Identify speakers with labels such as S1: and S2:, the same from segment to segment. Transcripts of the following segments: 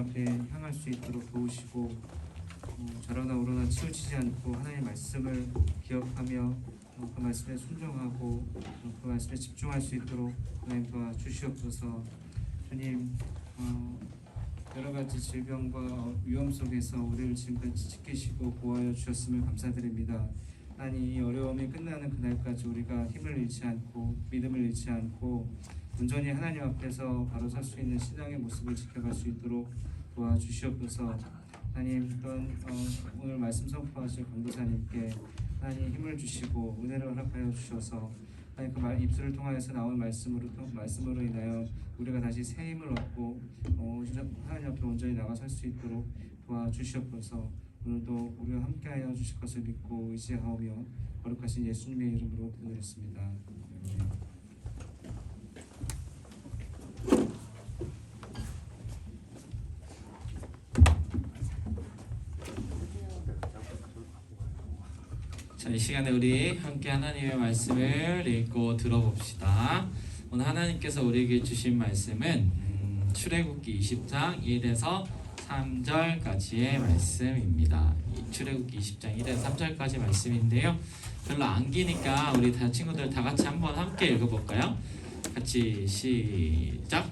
S1: 앞에 향할 수 있도록 도우시고 저러나 우러나 치우치지 않고 하나님의 말씀을 기억하며 그 말씀에 순종하고 그 말씀에 집중할 수 있도록 하나님 도와주시옵소서. 주님, 여러 가지 질병과 위험 속에서 우리를 지금까지 지키시고 보호하여 주셨음을 감사드립니다. 하나님, 이 어려움이 끝나는 그날까지 우리가 힘을 잃지 않고 믿음을 잃지 않고 온전히 하나님 앞에서 바로 설 수 있는 신앙의 모습을 지켜갈 수 있도록 도와주시옵소서. 하나님, 오늘 말씀 선포하실 강도사님께 하나님 힘을 주시고 은혜를 허락하여 주셔서 하나님 그 입술을 통하여서 나온 말씀으로 인하여 우리가 다시 새 힘을 얻고 하나님 앞에 온전히 나가 설 수 있도록 도와주시옵소서. 오늘도 우리와 함께하여 주실 것을 믿고 의지하오며 거룩하신 예수님의 이름으로 기도드렸습니다.
S2: 자, 이 시간에 우리 함께 하나님의 말씀을 읽고 들어봅시다. 오늘 하나님께서 우리에게 주신 말씀은 출애굽기 20장 1에서 3절까지의 말씀입니다. 출애굽기 20장 1에서 3절까지 말씀인데요. 별로 안 기니까 우리 친구들 다 같이 한번 함께 읽어볼까요? 같이 시작!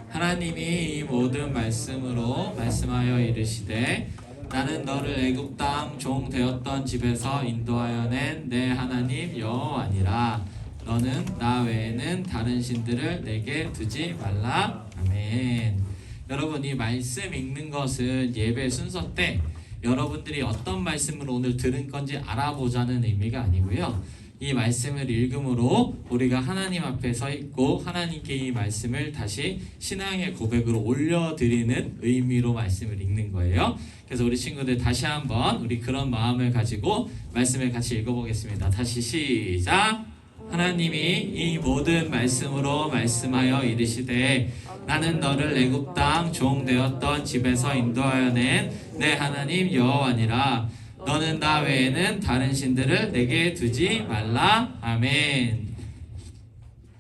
S2: 하나님이 이 모든 말씀으로 말씀하여 이르시되 나는 너를 애굽 땅 종 되었던 집에서 인도하여 낸 내 하나님 여호와니라. 너는 나 외에는 다른 신들을 내게 두지 말라. 아멘. 여러분, 이 말씀 읽는 것은 예배 순서 때 여러분들이 어떤 말씀을 오늘 들은 건지 알아보자는 의미가 아니고요. 이 말씀을 읽음으로 우리가 하나님 앞에 서 있고 하나님께 이 말씀을 다시 신앙의 고백으로 올려드리는 의미로 말씀을 읽는 거예요. 그래서 우리 친구들 다시 한번 우리 그런 마음을 가지고 말씀을 같이 읽어보겠습니다. 다시 시작! 하나님이 이 모든 말씀으로 말씀하여 이르시되 나는 너를 애굽 땅 종 되었던 집에서 인도하여 낸 내 하나님 여호와니라. 너는 나 외에는 다른 신들을 내게 두지 말라. 아멘.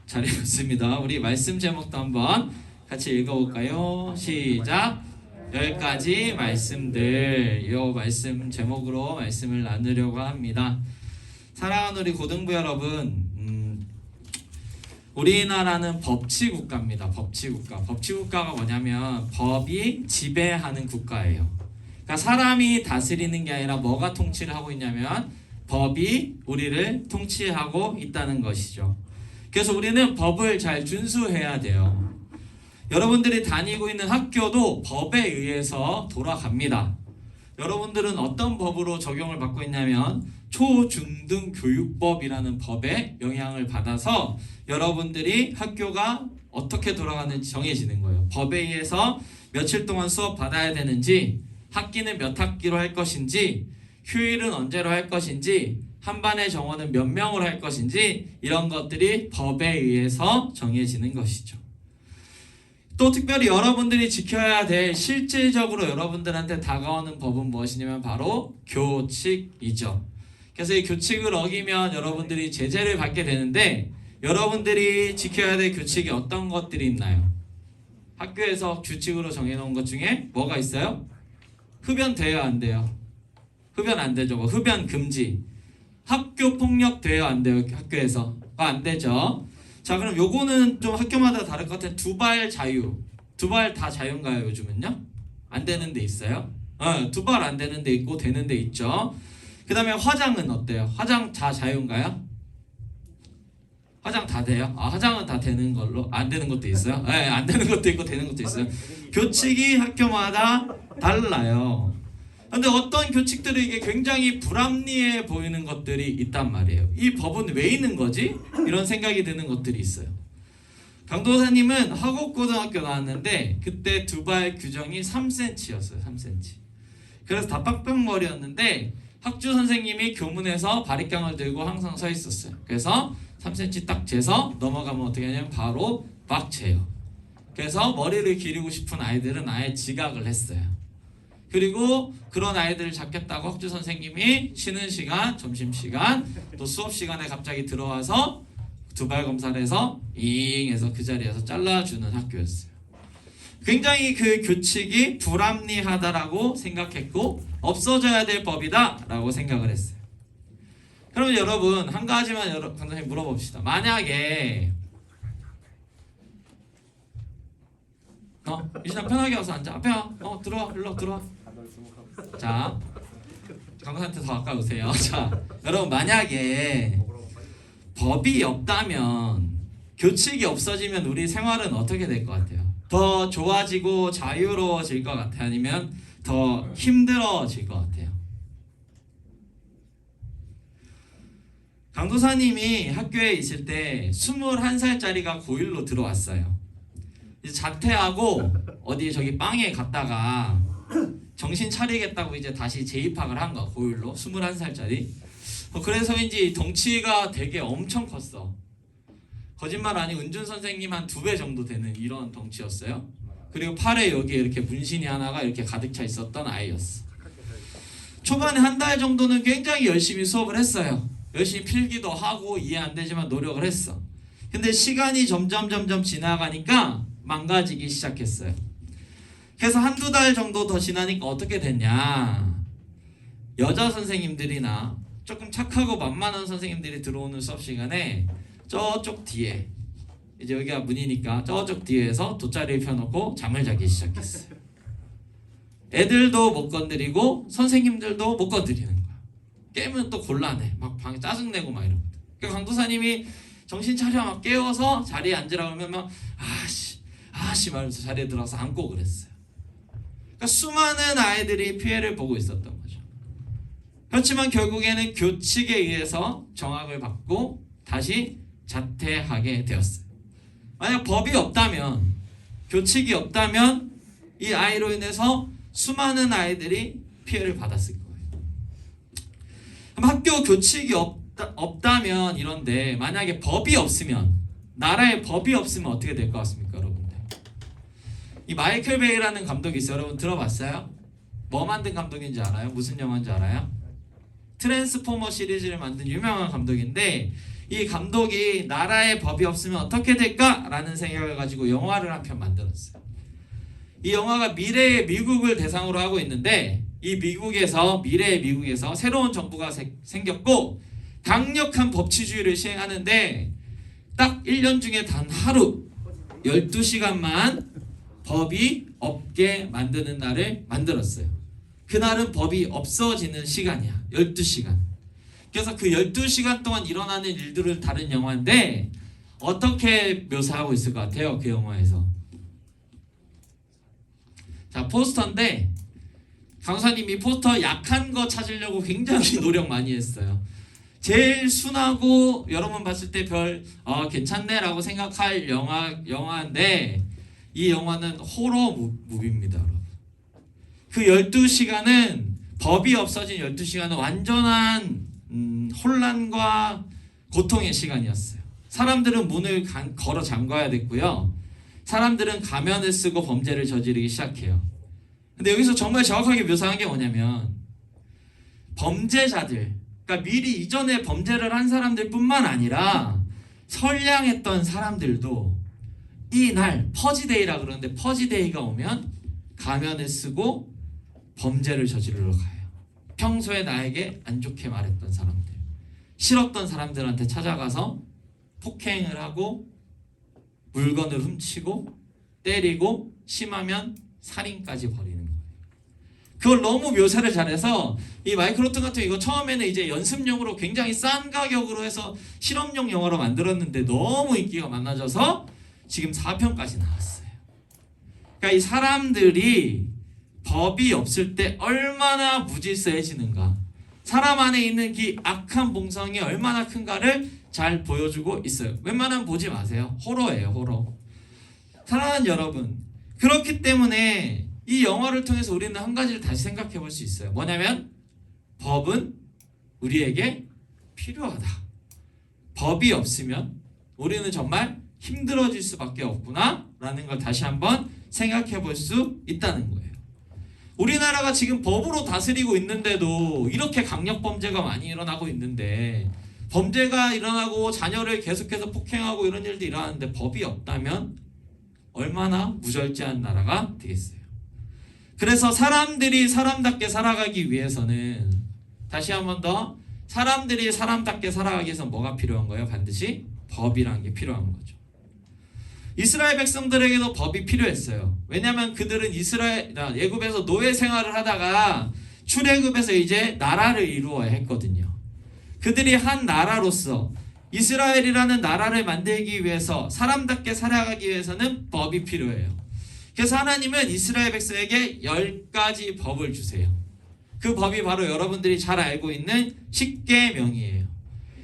S2: 잘 읽었습니다. 우리 말씀 제목도 한번 같이 읽어볼까요? 시작. 여기까지 말씀들, 이 말씀 제목으로 말씀을 나누려고 합니다. 사랑하는 우리 고등부 여러분, 우리나라는 법치국가입니다. 법치국가. 법치국가가 뭐냐면 법이 지배하는 국가예요. 그러니까 사람이 다스리는 게 아니라 뭐가 통치를 하고 있냐면 법이 우리를 통치하고 있다는 것이죠. 그래서 우리는 법을 잘 준수해야 돼요. 여러분들이 다니고 있는 학교도 법에 의해서 돌아갑니다. 여러분들은 어떤 법으로 적용을 받고 있냐면 초중등 교육법이라는 법에 영향을 받아서 여러분들이 학교가 어떻게 돌아가는지 정해지는 거예요. 법에 의해서 며칠 동안 수업 받아야 되는지, 학기는 몇 학기로 할 것인지, 휴일은 언제로 할 것인지, 한 반의 정원은 몇 명으로 할 것인지, 이런 것들이 법에 의해서 정해지는 것이죠. 또 특별히 여러분들이 지켜야 될 실질적으로 여러분들한테 다가오는 법은 무엇이냐면 바로 교칙이죠. 그래서 이 교칙을 어기면 여러분들이 제재를 받게 되는데 여러분들이 지켜야 될 교칙이 어떤 것들이 있나요? 학교에서 규칙으로 정해놓은 것 중에 뭐가 있어요? 흡연 돼요, 안 돼요? 흡연 안 되죠. 뭐 흡연 금지. 학교 폭력 돼요, 안 돼요? 학교에서 안 되죠. 자, 그럼 요거는 좀 학교마다 다를 것 같아요. 두발 자유. 두발 다 자유인가요, 요즘은요? 안 되는 데 있어요? 두발 안 되는 데 있고 되는 데 있죠. 그 다음에 화장은 어때요? 화장 다 자유인가요? 화장 다 돼요? 화장은 다 되는 걸로 안 되는 것도 있어요? 네, 안 되는 것도 있고 되는 것도 있어요. 교칙이 학교마다 달라요. 근데 어떤 교칙들이 이게 굉장히 불합리해 보이는 것들이 있단 말이에요. 이 법은 왜 있는 거지? 이런 생각이 드는 것들이 있어요. 강도사님은 화곡고등학교 나왔는데 그때 두발 규정이 3cm였어요. 3cm. 그래서 다 빡빡머리였는데 학주 선생님이 교문에서 바리깡을 들고 항상 서 있었어요. 그래서 3cm 딱 재서 넘어가면 어떻게 하냐면 바로 막 재요. 그래서 머리를 기르고 싶은 아이들은 아예 지각을 했어요. 그리고 그런 아이들을 잡겠다고 학주 선생님이 쉬는 시간, 점심시간, 또 수업 시간에 갑자기 들어와서 두발 검사를 해서 잉 해서 그 자리에서 잘라주는 학교였어요. 굉장히 그 규칙이 불합리하다라고 생각했고 없어져야 될 법이다라고 생각을 했어요. 그럼 여러분 한 가지만 강사님 물어봅시다. 만약에 유진아 편하게 와서 앉아. 앞에 와. 들어와. 일로 들어와. 자, 강사한테 더 가까이 오세요. 자, 여러분 만약에 법이 없다면 규칙이 없어지면 우리 생활은 어떻게 될 것 같아요? 더 좋아지고 자유로워질 것 같아요? 아니면 더 힘들어질 것 같아요? 강도사님이 학교에 있을 때 21살짜리가 고1로 들어왔어요. 이제 자퇴하고 어디 저기 빵에 갔다가 정신 차리겠다고 이제 다시 재입학을 한 거야. 고1로 21살짜리. 그래서인지 덩치가 되게 엄청 컸어. 거짓말 아니고 은준 선생님 한 2배 정도 되는 이런 덩치였어요. 그리고 팔에 여기 이렇게 문신이 하나가 이렇게 가득 차 있었던 아이였어. 초반에 한 달 정도는 굉장히 열심히 수업을 했어요. 열심히 필기도 하고 이해 안 되지만 노력을 했어. 근데 시간이 점점 지나가니까 망가지기 시작했어요. 그래서 한두 달 정도 더 지나니까 어떻게 됐냐, 여자 선생님들이나 조금 착하고 만만한 선생님들이 들어오는 수업 시간에 저쪽 뒤에, 이제 여기가 문이니까 저쪽 뒤에서 돗자리를 펴놓고 잠을 자기 시작했어요. 애들도 못 건드리고 선생님들도 못 건드리는 거야. 깨면 또 곤란해. 막 방에 짜증내고 막 이러거든. 그러니까 강도사님이 정신 차려 막 깨워서 자리에 앉으라고 하면 막 아씨 말면서 자리에 들어가서 앉고 그랬어요. 그러니까 수많은 아이들이 피해를 보고 있었던 거죠. 그렇지만 결국에는 규칙에 의해서 정학을 받고 다시 자퇴하게 되었어요. 만약 법이 없다면, 규칙이 없다면 이 아이로 인해서 수많은 아이들이 피해를 받았을 거예요. 그럼 학교 규칙이 없다면 이런데, 만약에 법이 없으면, 나라에 법이 없으면 어떻게 될 것 같습니까, 여러분들? 이 마이클 베이라는 감독이 있어요. 여러분 들어봤어요? 뭐 만든 감독인지 알아요? 무슨 영화인지 알아요? 트랜스포머 시리즈를 만든 유명한 감독인데, 이 감독이 나라에 법이 없으면 어떻게 될까라는 생각을 가지고 영화를 한 편 만들었어요. 이 영화가 미래의 미국을 대상으로 하고 있는데, 이 미래의 미국에서 새로운 정부가 생겼고 강력한 법치주의를 시행하는데, 딱 1년 중에 단 하루 12시간만 법이 없게 만드는 날을 만들었어요. 그날은 법이 없어지는 시간이야. 12시간. 그래서 그 12시간 동안 일어나는 일들을 다룬 영화인데, 어떻게 묘사하고 있을 것 같아요? 그 영화에서. 자, 포스터인데 강사님이 포스터 약한 거 찾으려고 굉장히 노력 많이 했어요. 제일 순하고 여러분 봤을 때 별 괜찮네 라고 생각할 영화인데, 이 영화는 호러 무비입니다, 여러분. 그 12시간은, 법이 없어진 12시간은 완전한 혼란과 고통의 시간이었어요. 사람들은 문을 걸어 잠가야 됐고요. 사람들은 가면을 쓰고 범죄를 저지르기 시작해요. 근데 여기서 정말 정확하게 묘사한 게 뭐냐면, 범죄자들, 그러니까 미리 이전에 범죄를 한 사람들 뿐만 아니라 선량했던 사람들도 이날 퍼지데이라 그러는데, 퍼지데이가 오면 가면을 쓰고 범죄를 저지르러 가요. 평소에 나에게 안 좋게 말했던 사람들, 싫었던 사람들한테 찾아가서 폭행을 하고 물건을 훔치고 때리고 심하면 살인까지 벌이는 거예요. 그걸 너무 묘사를 잘해서 이 마이클 호튼 같은 이거 처음에는 이제 연습용으로 굉장히 싼 가격으로 해서 실험용 영화로 만들었는데 너무 인기가 많아져서 지금 4편까지 나왔어요. 그러니까 이 사람들이 법이 없을 때 얼마나 무질서해지는가, 사람 안에 있는 그 악한 본성이 얼마나 큰가를 잘 보여주고 있어요. 웬만하면 보지 마세요. 호러예요, 호러. 사랑하는 여러분, 그렇기 때문에 이 영화를 통해서 우리는 한 가지를 다시 생각해 볼 수 있어요. 뭐냐면, 법은 우리에게 필요하다. 법이 없으면 우리는 정말 힘들어질 수밖에 없구나 라는 걸 다시 한번 생각해 볼 수 있다는 거예요. 우리나라가 지금 법으로 다스리고 있는데도 이렇게 강력범죄가 많이 일어나고 있는데, 범죄가 일어나고 자녀를 계속해서 폭행하고 이런 일도 일어나는데 법이 없다면 얼마나 무절제한 나라가 되겠어요. 그래서 사람들이 사람답게 살아가기 위해서는, 다시 한 번 더, 사람들이 사람답게 살아가기 위해서 뭐가 필요한 거예요? 반드시 법이라는 게 필요한 거죠. 이스라엘 백성들에게도 법이 필요했어요. 왜냐하면 그들은 애굽에서 노예 생활을 하다가 출애굽에서 이제 나라를 이루어야 했거든요. 그들이 한 나라로서 이스라엘이라는 나라를 만들기 위해서, 사람답게 살아가기 위해서는 법이 필요해요. 그래서 하나님은 이스라엘 백성에게 10가지 법을 주세요. 그 법이 바로 여러분들이 잘 알고 있는 십계명이에요.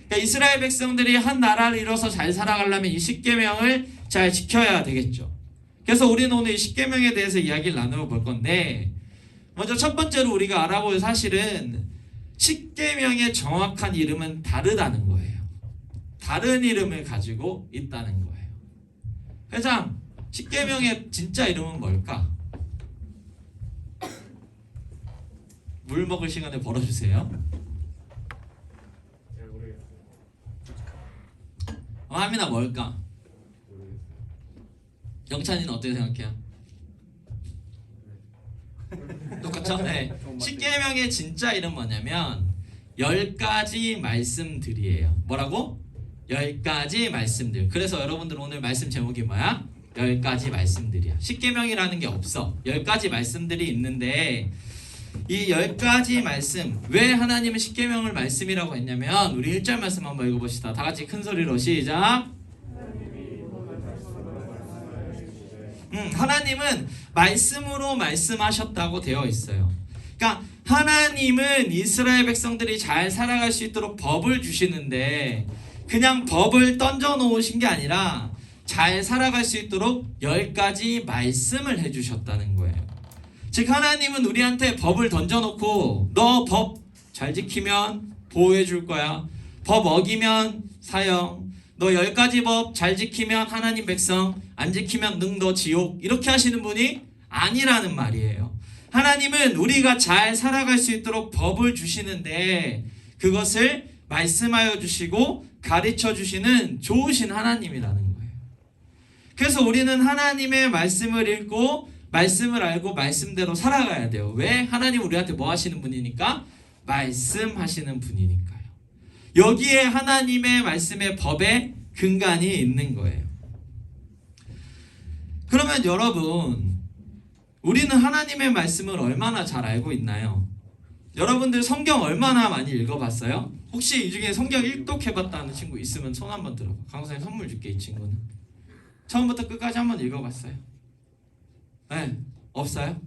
S2: 그러니까 이스라엘 백성들이 한 나라를 이뤄서 잘 살아가려면 이 십계명을 잘 지켜야 되겠죠. 그래서 우리는 오늘 이 십계명에 대해서 이야기를 나누어 볼 건데, 먼저 첫 번째로 우리가 알아볼 사실은 십계명의 정확한 이름은 다르다는 거예요. 다른 이름을 가지고 있다는 거예요. 회장, 십계명의 진짜 이름은 뭘까? 물 먹을 시간을 벌어주세요. 하민아, 뭘까? 영찬이는 어떻게 생각해요? 똑같죠? 네. 십계명의 진짜 이름 뭐냐면 10가지 말씀들이에요. 뭐라고? 10가지 말씀들. 그래서 여러분들 오늘 말씀 제목이 뭐야? 10가지 말씀들이야. 십계명이라는 게 없어. 10가지 말씀들이 있는데, 이 10가지 말씀, 왜 하나님은 십계명을 말씀이라고 했냐면, 우리 1절 말씀 한번 읽어봅시다. 다 같이 큰 소리로 시작. 하나님은 말씀으로 말씀하셨다고 되어 있어요. 그러니까 하나님은 이스라엘 백성들이 잘 살아갈 수 있도록 법을 주시는데, 그냥 법을 던져 놓으신 게 아니라 잘 살아갈 수 있도록 10가지 말씀을 해주셨다는 거예요. 즉 하나님은 우리한테 법을 던져놓고 너 법 잘 지키면 보호해 줄 거야. 법 어기면 사형. 너 10가지 법 잘 지키면 하나님 백성, 안 지키면 능 너 지옥. 이렇게 하시는 분이 아니라는 말이에요. 하나님은 우리가 잘 살아갈 수 있도록 법을 주시는데 그것을 말씀하여 주시고 가르쳐 주시는 좋으신 하나님이라는 거예요. 그래서 우리는 하나님의 말씀을 읽고 말씀을 알고 말씀대로 살아가야 돼요. 왜? 하나님 우리한테 뭐 하시는 분이니까? 말씀하시는 분이니까요. 여기에 하나님의 말씀의 법의 근간이 있는 거예요. 그러면 여러분, 우리는 하나님의 말씀을 얼마나 잘 알고 있나요? 여러분들 성경 얼마나 많이 읽어봤어요? 혹시 이 중에 성경 일독해봤다는 친구 있으면 손 한번 들어봐. 강사님 선물 줄게. 이 친구는 처음부터 끝까지 한번 읽어봤어요? 네, 없어요?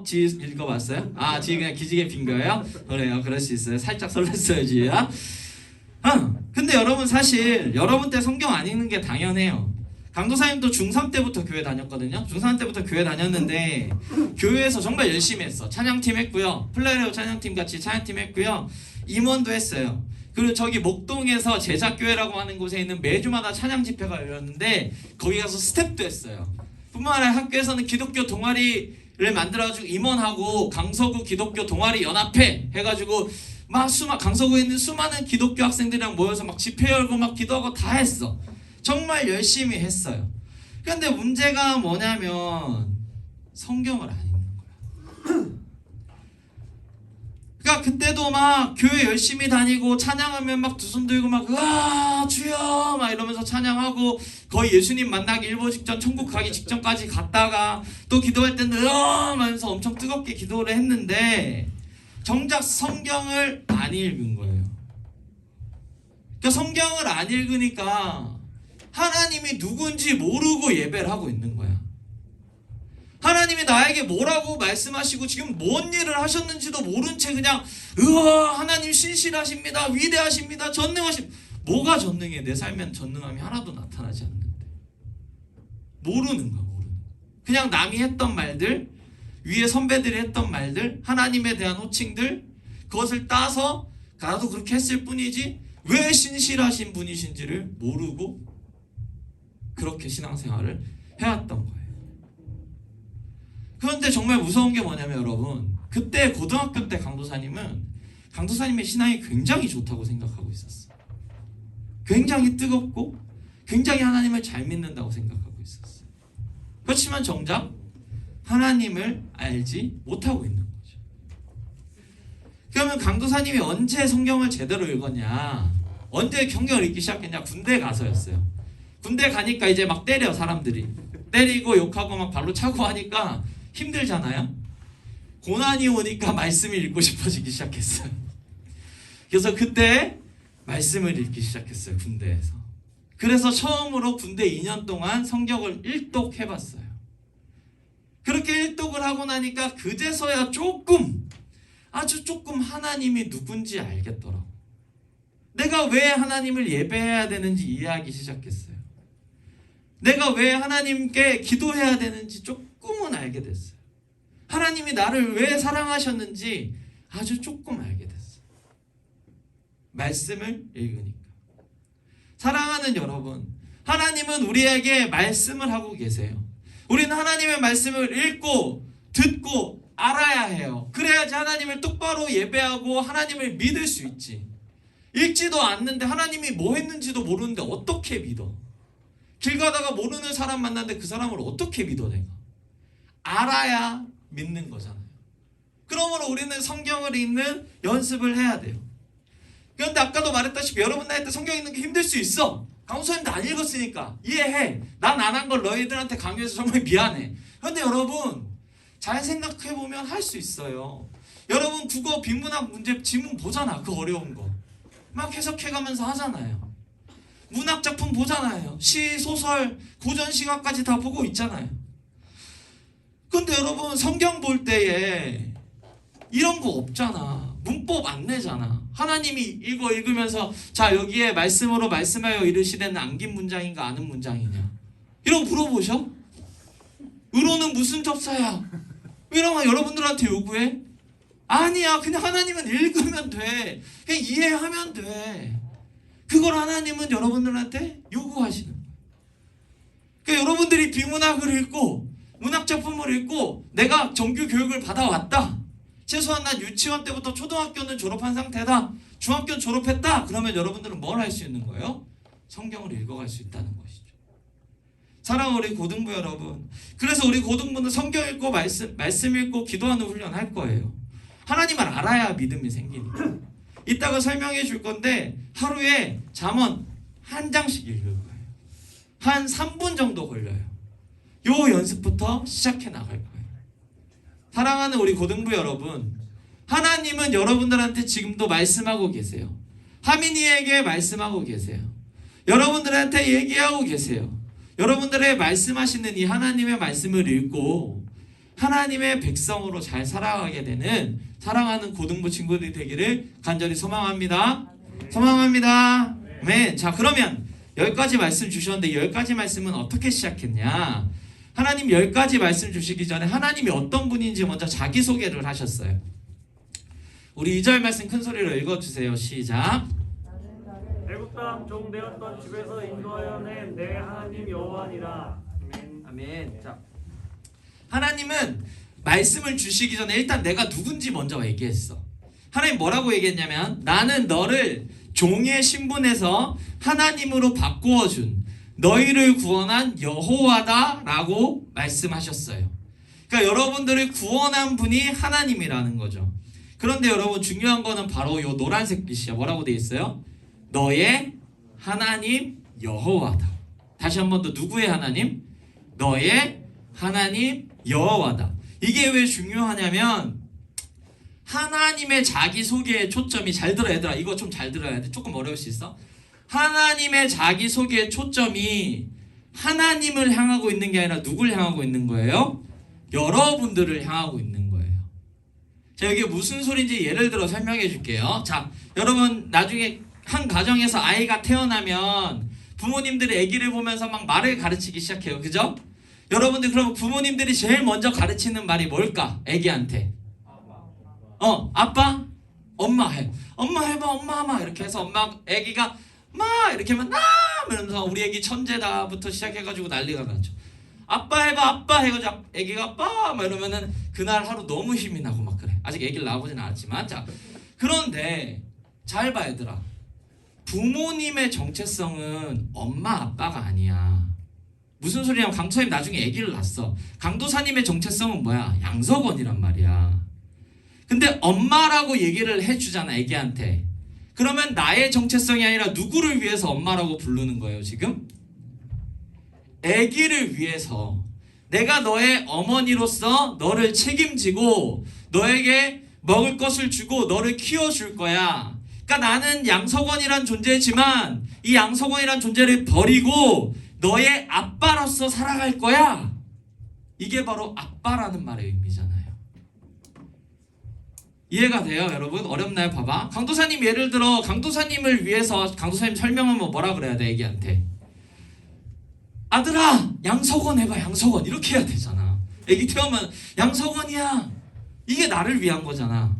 S2: 지 읽어봤어요? 지 그냥 기지개 핀 거예요? 그래요, 그럴 수 있어요. 살짝 설렜어요, 지야. 근데 여러분 사실 여러분 때 성경 안 읽는 게 당연해요. 강도사님도 중3 때부터 교회 다녔거든요. 중3 때부터 교회 다녔는데 교회에서 정말 열심히 했어. 찬양팀 했고요. 플레이어 찬양팀 같이 찬양팀 했고요. 임원도 했어요. 그리고 저기 목동에서 제작교회라고 하는 곳에 있는 매주마다 찬양 집회가 열렸는데 거기 가서 스텝도 했어요. 뿐만 아니라 학교에서는 기독교 동아리를 만들어가지고 임원하고 강서구 기독교 동아리 연합회 해가지고 막 강서구에 있는 수많은 기독교 학생들이랑 모여서 막 집회 열고 막 기도하고 다 했어. 정말 열심히 했어요. 그런데 문제가 뭐냐면 성경을 안 읽는 거야. 그러니까 그때도 막 교회 열심히 다니고 찬양하면 막 두 손 들고 막 으아 주여 막 이러면서 찬양하고 거의 예수님 만나기 일보 직전 천국 가기 직전까지 갔다가 또 기도할 때는 으아 하면서 엄청 뜨겁게 기도를 했는데 정작 성경을 안 읽은 거예요. 그러니까 성경을 안 읽으니까 하나님이 누군지 모르고 예배를 하고 있는 거야. 하나님이 나에게 뭐라고 말씀하시고 지금 뭔 일을 하셨는지도 모른 채 그냥 으아 하나님 신실하십니다. 위대하십니다. 전능하십니다. 뭐가 전능해? 내 삶엔 전능함이 하나도 나타나지 않는데. 모르는 거야. 그냥 남이 했던 말들, 위에 선배들이 했던 말들, 하나님에 대한 호칭들, 그것을 따서 나도 그렇게 했을 뿐이지 왜 신실하신 분이신지를 모르고 그렇게 신앙생활을 해왔던 거예요. 그런데 정말 무서운 게 뭐냐면 여러분, 그때 고등학교 때 강도사님의 신앙이 굉장히 좋다고 생각하고 있었어. 굉장히 뜨겁고 굉장히 하나님을 잘 믿는다고 생각하고 있었어. 그렇지만 정작 하나님을 알지 못하고 있는 거죠. 그러면 강도사님이 언제 성경을 제대로 읽었냐? 언제 성경을 읽기 시작했냐? 군대 가서였어요. 군대 가니까 이제 막 때려, 사람들이. 때리고 욕하고 막 발로 차고 하니까 힘들잖아요. 고난이 오니까 말씀을 읽고 싶어지기 시작했어요. 그래서 그때 말씀을 읽기 시작했어요, 군대에서. 그래서 처음으로 군대 2년 동안 성경을 일독해봤어요. 그렇게 일독을 하고 나니까 그제서야 조금, 아주 조금 하나님이 누군지 알겠더라고. 내가 왜 하나님을 예배해야 되는지 이해하기 시작했어요. 내가 왜 하나님께 기도해야 되는지 조금은 알게 됐어요. 하나님이 나를 왜 사랑하셨는지 아주 조금 알게 됐어요. 말씀을 읽으니까. 사랑하는 여러분, 하나님은 우리에게 말씀을 하고 계세요. 우리는 하나님의 말씀을 읽고 듣고 알아야 해요. 그래야지 하나님을 똑바로 예배하고 하나님을 믿을 수 있지. 읽지도 않는데 하나님이 뭐 했는지도 모르는데 어떻게 믿어? 길 가다가 모르는 사람 만났는데 그 사람을 어떻게 믿어 내가? 알아야 믿는 거잖아요. 그러므로 우리는 성경을 읽는 연습을 해야 돼요. 그런데 아까도 말했다시피 여러분 나이 때 성경 읽는 게 힘들 수 있어. 강수님도 안 읽었으니까 이해해. 난 안 한 걸 너희들한테 강요해서 정말 미안해. 그런데 여러분 잘 생각해보면 할 수 있어요. 여러분 국어 비문학 문제 지문 보잖아. 그 어려운 거 막 해석해가면서 하잖아요. 문학 작품 보잖아요. 시, 소설, 고전 시가까지 다 보고 있잖아요. 근데 여러분 성경 볼 때에 이런 거 없잖아. 문법 안 내잖아. 하나님이 이거 읽으면서 자 여기에 말씀으로 말씀하여 이르시되는 안긴 문장인가 아는 문장이냐 이런 거 물어보셔? 의로는 무슨 접사야? 이런 거 여러분들한테 요구해? 아니야. 그냥 하나님은 읽으면 돼. 그냥 이해하면 돼. 그걸 하나님은 여러분들한테 요구하시는 거예요. 그러니까 여러분들이 비문학을 읽고 문학작품을 읽고 내가 정규 교육을 받아왔다. 최소한 난 유치원 때부터 초등학교는 졸업한 상태다. 중학교는 졸업했다. 그러면 여러분들은 뭘 할 수 있는 거예요? 성경을 읽어갈 수 있다는 것이죠. 사랑하는 우리 고등부 여러분. 그래서 우리 고등부는 성경 읽고 말씀 읽고 기도하는 훈련 할 거예요. 하나님을 알아야 믿음이 생기니까. 이따가 설명해 줄 건데 하루에 잠언 한 장씩 읽을 거예요. 한 3분 정도 걸려요. 요 연습부터 시작해 나갈 거예요. 사랑하는 우리 고등부 여러분, 하나님은 여러분들한테 지금도 말씀하고 계세요. 하민이에게 말씀하고 계세요. 여러분들한테 얘기하고 계세요. 여러분들의 말씀하시는 이 하나님의 말씀을 읽고 하나님의 백성으로 잘 살아가게 되는 사랑하는 고등부 친구들이 되기를 간절히 소망합니다. 소망합니다. 네. 자, 그러면 10가지 말씀 주셨는데 10가지 말씀은 어떻게 시작했냐? 하나님 10가지 말씀 주시기 전에 하나님이 어떤 분인지 먼저 자기소개를 하셨어요. 우리 2절 말씀 큰 소리로 읽어주세요. 시작.
S3: 애굽 땅 종되었던 집에서 인도하여 낸 내 하나님 여호와니라. 아멘.
S2: 아멘. 자, 하나님은 말씀을 주시기 전에 일단 내가 누군지 먼저 얘기했어. 하나님 뭐라고 얘기했냐면 나는 너를 종의 신분에서 하나님으로 바꾸어준 너희를 구원한 여호와다라고 말씀하셨어요. 그러니까 여러분들을 구원한 분이 하나님이라는 거죠. 그런데 여러분 중요한 거는 바로 요 노란색 글씨야. 뭐라고 돼 있어요? 너의 하나님 여호와다. 다시 한 번 더 누구의 하나님? 너의 하나님 여호와다. 이게 왜 중요하냐면 하나님의 자기소개의 초점이 잘 들어 얘들아. 이거 좀 잘 들어야 돼. 조금 어려울 수 있어. 하나님의 자기소개의 초점이 하나님을 향하고 있는 게 아니라 누굴 향하고 있는 거예요? 여러분들을 향하고 있는 거예요. 자, 이게 무슨 소리인지 예를 들어 설명해 줄게요. 자, 여러분 나중에 한 가정에서 아이가 태어나면 부모님들이 아기를 보면서 막 말을 가르치기 시작해요. 그죠? 여러분들 그럼 부모님들이 제일 먼저 가르치는 말이 뭘까? 아기한테. 아빠? 엄마 해. 엄마 해봐. 엄마 하마. 이렇게 해서 아기가 마 이렇게 하면 나 이러면서 우리 아기 천재다부터 시작해가지고 난리가 나죠. 아빠 해봐. 아빠 해가지고 아기가 아빠 막 이러면은 그날 하루 너무 힘이 나고 막 그래. 아직 아기를 낳아보진 않았지만. 자, 그런데 잘 봐 얘들아. 부모님의 정체성은 엄마 아빠가 아니야. 무슨 소리냐면 강도사님 나중에 아기를 낳았어. 강도사님의 정체성은 뭐야? 양석원이란 말이야. 근데 엄마라고 얘기를 해주잖아, 아기한테. 그러면 나의 정체성이 아니라 누구를 위해서 엄마라고 부르는 거예요, 지금? 아기를 위해서. 내가 너의 어머니로서 너를 책임지고 너에게 먹을 것을 주고 너를 키워줄 거야. 그러니까 나는 양석원이란 존재지만 이 양석원이란 존재를 버리고 너의 아빠로서 살아갈 거야. 이게 바로 아빠라는 말의 의미잖아요. 이해가 돼요, 여러분? 어렵나요? 봐봐. 강도사님 예를 들어 강도사님을 위해서 강도사님 설명하면 뭐라 그래야 돼, 애기한테? 아들아, 양석원 해봐, 양석원. 이렇게 해야 되잖아. 애기 태우면 양석원이야. 이게 나를 위한 거잖아.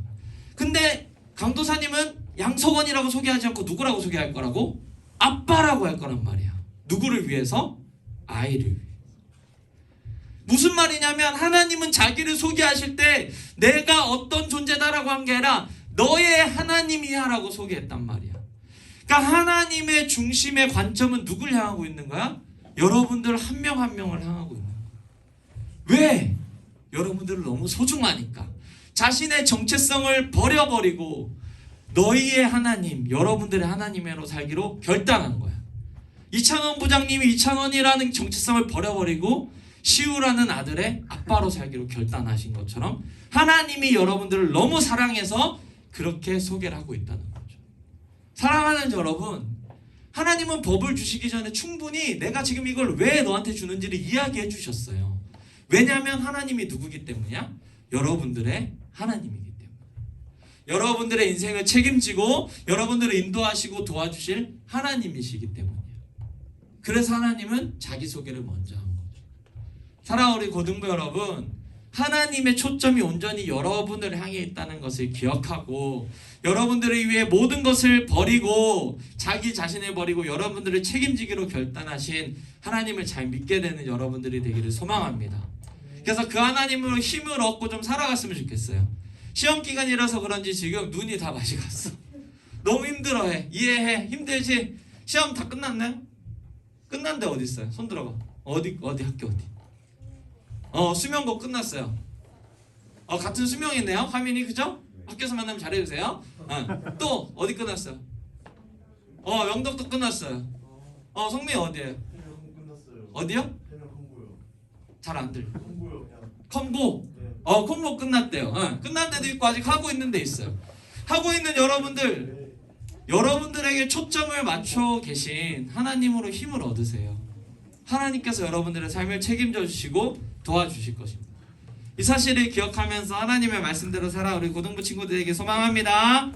S2: 근데 강도사님은 양석원이라고 소개하지 않고 누구라고 소개할 거라고? 아빠라고 할 거란 말이야. 누구를 위해서? 아이를 위해. 무슨 말이냐면 하나님은 자기를 소개하실 때 내가 어떤 존재다라고 한 게 아니라 너의 하나님이야 라고 소개했단 말이야. 그러니까 하나님의 중심의 관점은 누굴 향하고 있는 거야? 여러분들 한 명 한 명을 향하고 있는 거야. 왜? 여러분들을 너무 소중하니까. 자신의 정체성을 버려버리고 너희의 하나님, 여러분들의 하나님으로 살기로 결단한 거야. 이찬원 부장님이 이찬원이라는 정체성을 버려버리고 시우라는 아들의 아빠로 살기로 결단하신 것처럼 하나님이 여러분들을 너무 사랑해서 그렇게 소개를 하고 있다는 거죠. 사랑하는 여러분, 하나님은 법을 주시기 전에 충분히 내가 지금 이걸 왜 너한테 주는지를 이야기해 주셨어요. 왜냐하면 하나님이 누구기 때문이야? 여러분들의 하나님이기 때문에. 여러분들의 인생을 책임지고 여러분들을 인도하시고 도와주실 하나님이시기 때문이에요. 그래서 하나님은 자기소개를 먼저 한 거죠. 사랑하는 우리 고등부 여러분, 하나님의 초점이 온전히 여러분을 향해 있다는 것을 기억하고 여러분들을 위해 모든 것을 버리고 자기 자신을 버리고 여러분들을 책임지기로 결단하신 하나님을 잘 믿게 되는 여러분들이 되기를 소망합니다. 그래서 그 하나님으로 힘을 얻고 좀 살아갔으면 좋겠어요. 시험 기간이라서 그런지 지금 눈이 다 맛이 갔어. 너무 힘들어해. 이해해. 힘들지? 시험 다 끝났나요? 끝난 데 어디 있어요? 손 들어봐. 어디 학교 어디? 수명고 끝났어요. 같은 수명이네요. 화민이 그죠? 학교에서 만나면 잘해주세요. 또 어디 끝났어요? 명덕도 끝났어요. 성민이 어디에요? 어디요? 잘 안 들려. 컴보. 컴보 끝났대요. 끝난 데도 있고 아직 하고 있는 데 있어요. 하고 있는 여러분들, 여러분들에게 초점을 맞춰 계신 하나님으로 힘을 얻으세요. 하나님께서 여러분들의 삶을 책임져 주시고 도와주실 것입니다. 이 사실을 기억하면서 하나님의 말씀대로 살아 우리 고등부 친구들에게 소망합니다.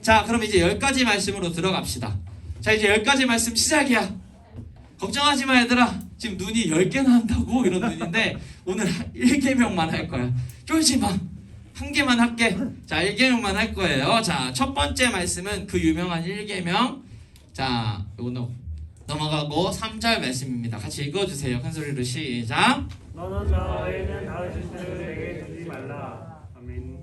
S2: 자, 그럼 이제 10가지 말씀으로 들어갑시다. 자, 이제 10가지 말씀 시작이야. 걱정하지 마 얘들아. 지금 눈이 10개나 한다고 이런 눈인데 오늘 1개명만 할 거야. 쫄지 마. 1개만 할게. 자, 1개명만 할 거예요. 자, 첫 번째 말씀은 그 유명한 1개명. 자, 요거 넘어가고 3절 말씀입니다. 같이 읽어주세요. 큰 소리로 시작.
S3: 너는 너에는 다른 신들을 내게 주지 말라. 아멘.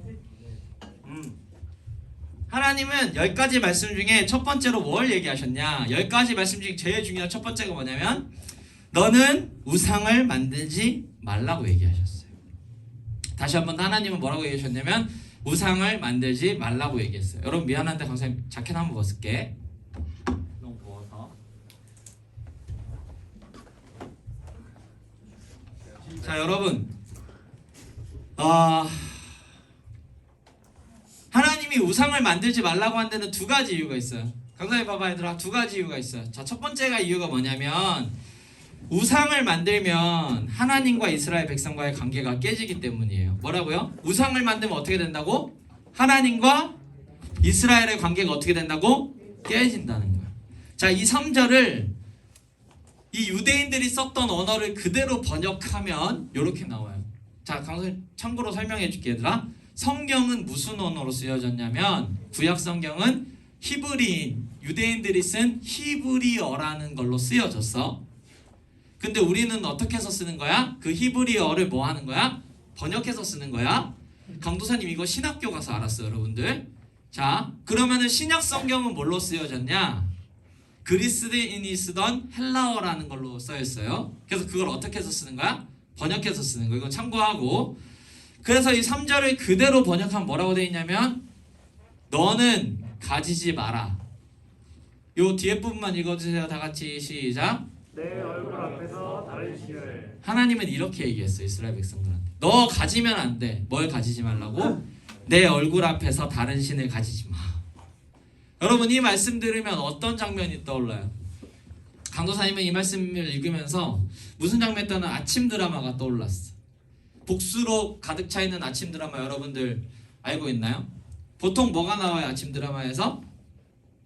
S2: 하나님은 10가지 말씀 중에 첫 번째로 뭘 얘기하셨냐? 10가지 말씀 중에 제일 중요한 첫 번째가 뭐냐면 너는 우상을 만들지 말라고 얘기하셨어요. 다시 한번 하나님은 뭐라고 얘기하셨냐면 우상을 만들지 말라고 얘기했어요. 여러분 미안한데 강사님 자켓 한번 벗을게. 너무 더워서. 자, 여러분 하나님이 우상을 만들지 말라고 한 데는 2가지 이유가 있어요. 강사님 봐봐 얘들아, 2가지 이유가 있어요. 자, 첫 번째가 이유가 뭐냐면 우상을 만들면 하나님과 이스라엘 백성과의 관계가 깨지기 때문이에요. 뭐라고요? 우상을 만들면 어떻게 된다고? 하나님과 이스라엘의 관계가 어떻게 된다고? 깨진다는 거예요. 자, 이 3절을 이 유대인들이 썼던 언어를 그대로 번역하면 이렇게 나와요. 자, 강사님 참고로 설명해 줄게 얘들아. 성경은 무슨 언어로 쓰여졌냐면 구약 성경은 히브리인, 유대인들이 쓴 히브리어라는 걸로 쓰여졌어. 근데 우리는 어떻게 해서 쓰는 거야? 그 히브리어를 뭐 하는 거야? 번역해서 쓰는 거야. 강도사님 이거 신학교 가서 알았어요, 여러분들. 자, 그러면은 신약 성경은 뭘로 쓰여졌냐? 그리스인이 쓰던 헬라어라는 걸로 써 있어요. 그래서 그걸 어떻게 해서 쓰는 거야? 번역해서 쓰는 거. 이건 참고하고. 그래서 이 3절을 그대로 번역하면 뭐라고 되어 있냐면 너는 가지지 마라. 요 뒤에 부분만 읽어주세요. 다 같이 시작.
S3: 내 얼굴 앞에서 다른 신을.
S2: 하나님은 이렇게 얘기했어요. 이스라엘 백성들한테. 너 가지면 안 돼. 뭘 가지지 말라고? 내 얼굴 앞에서 다른 신을 가지지 마. 여러분 이 말씀 들으면 어떤 장면이 떠올라요? 강도사님은 이 말씀을 읽으면서 무슨 장면이 떠나 아침 드라마가 떠올랐어. 복수로 가득 차 있는 아침 드라마 여러분들 알고 있나요? 보통 뭐가 나와요? 아침 드라마에서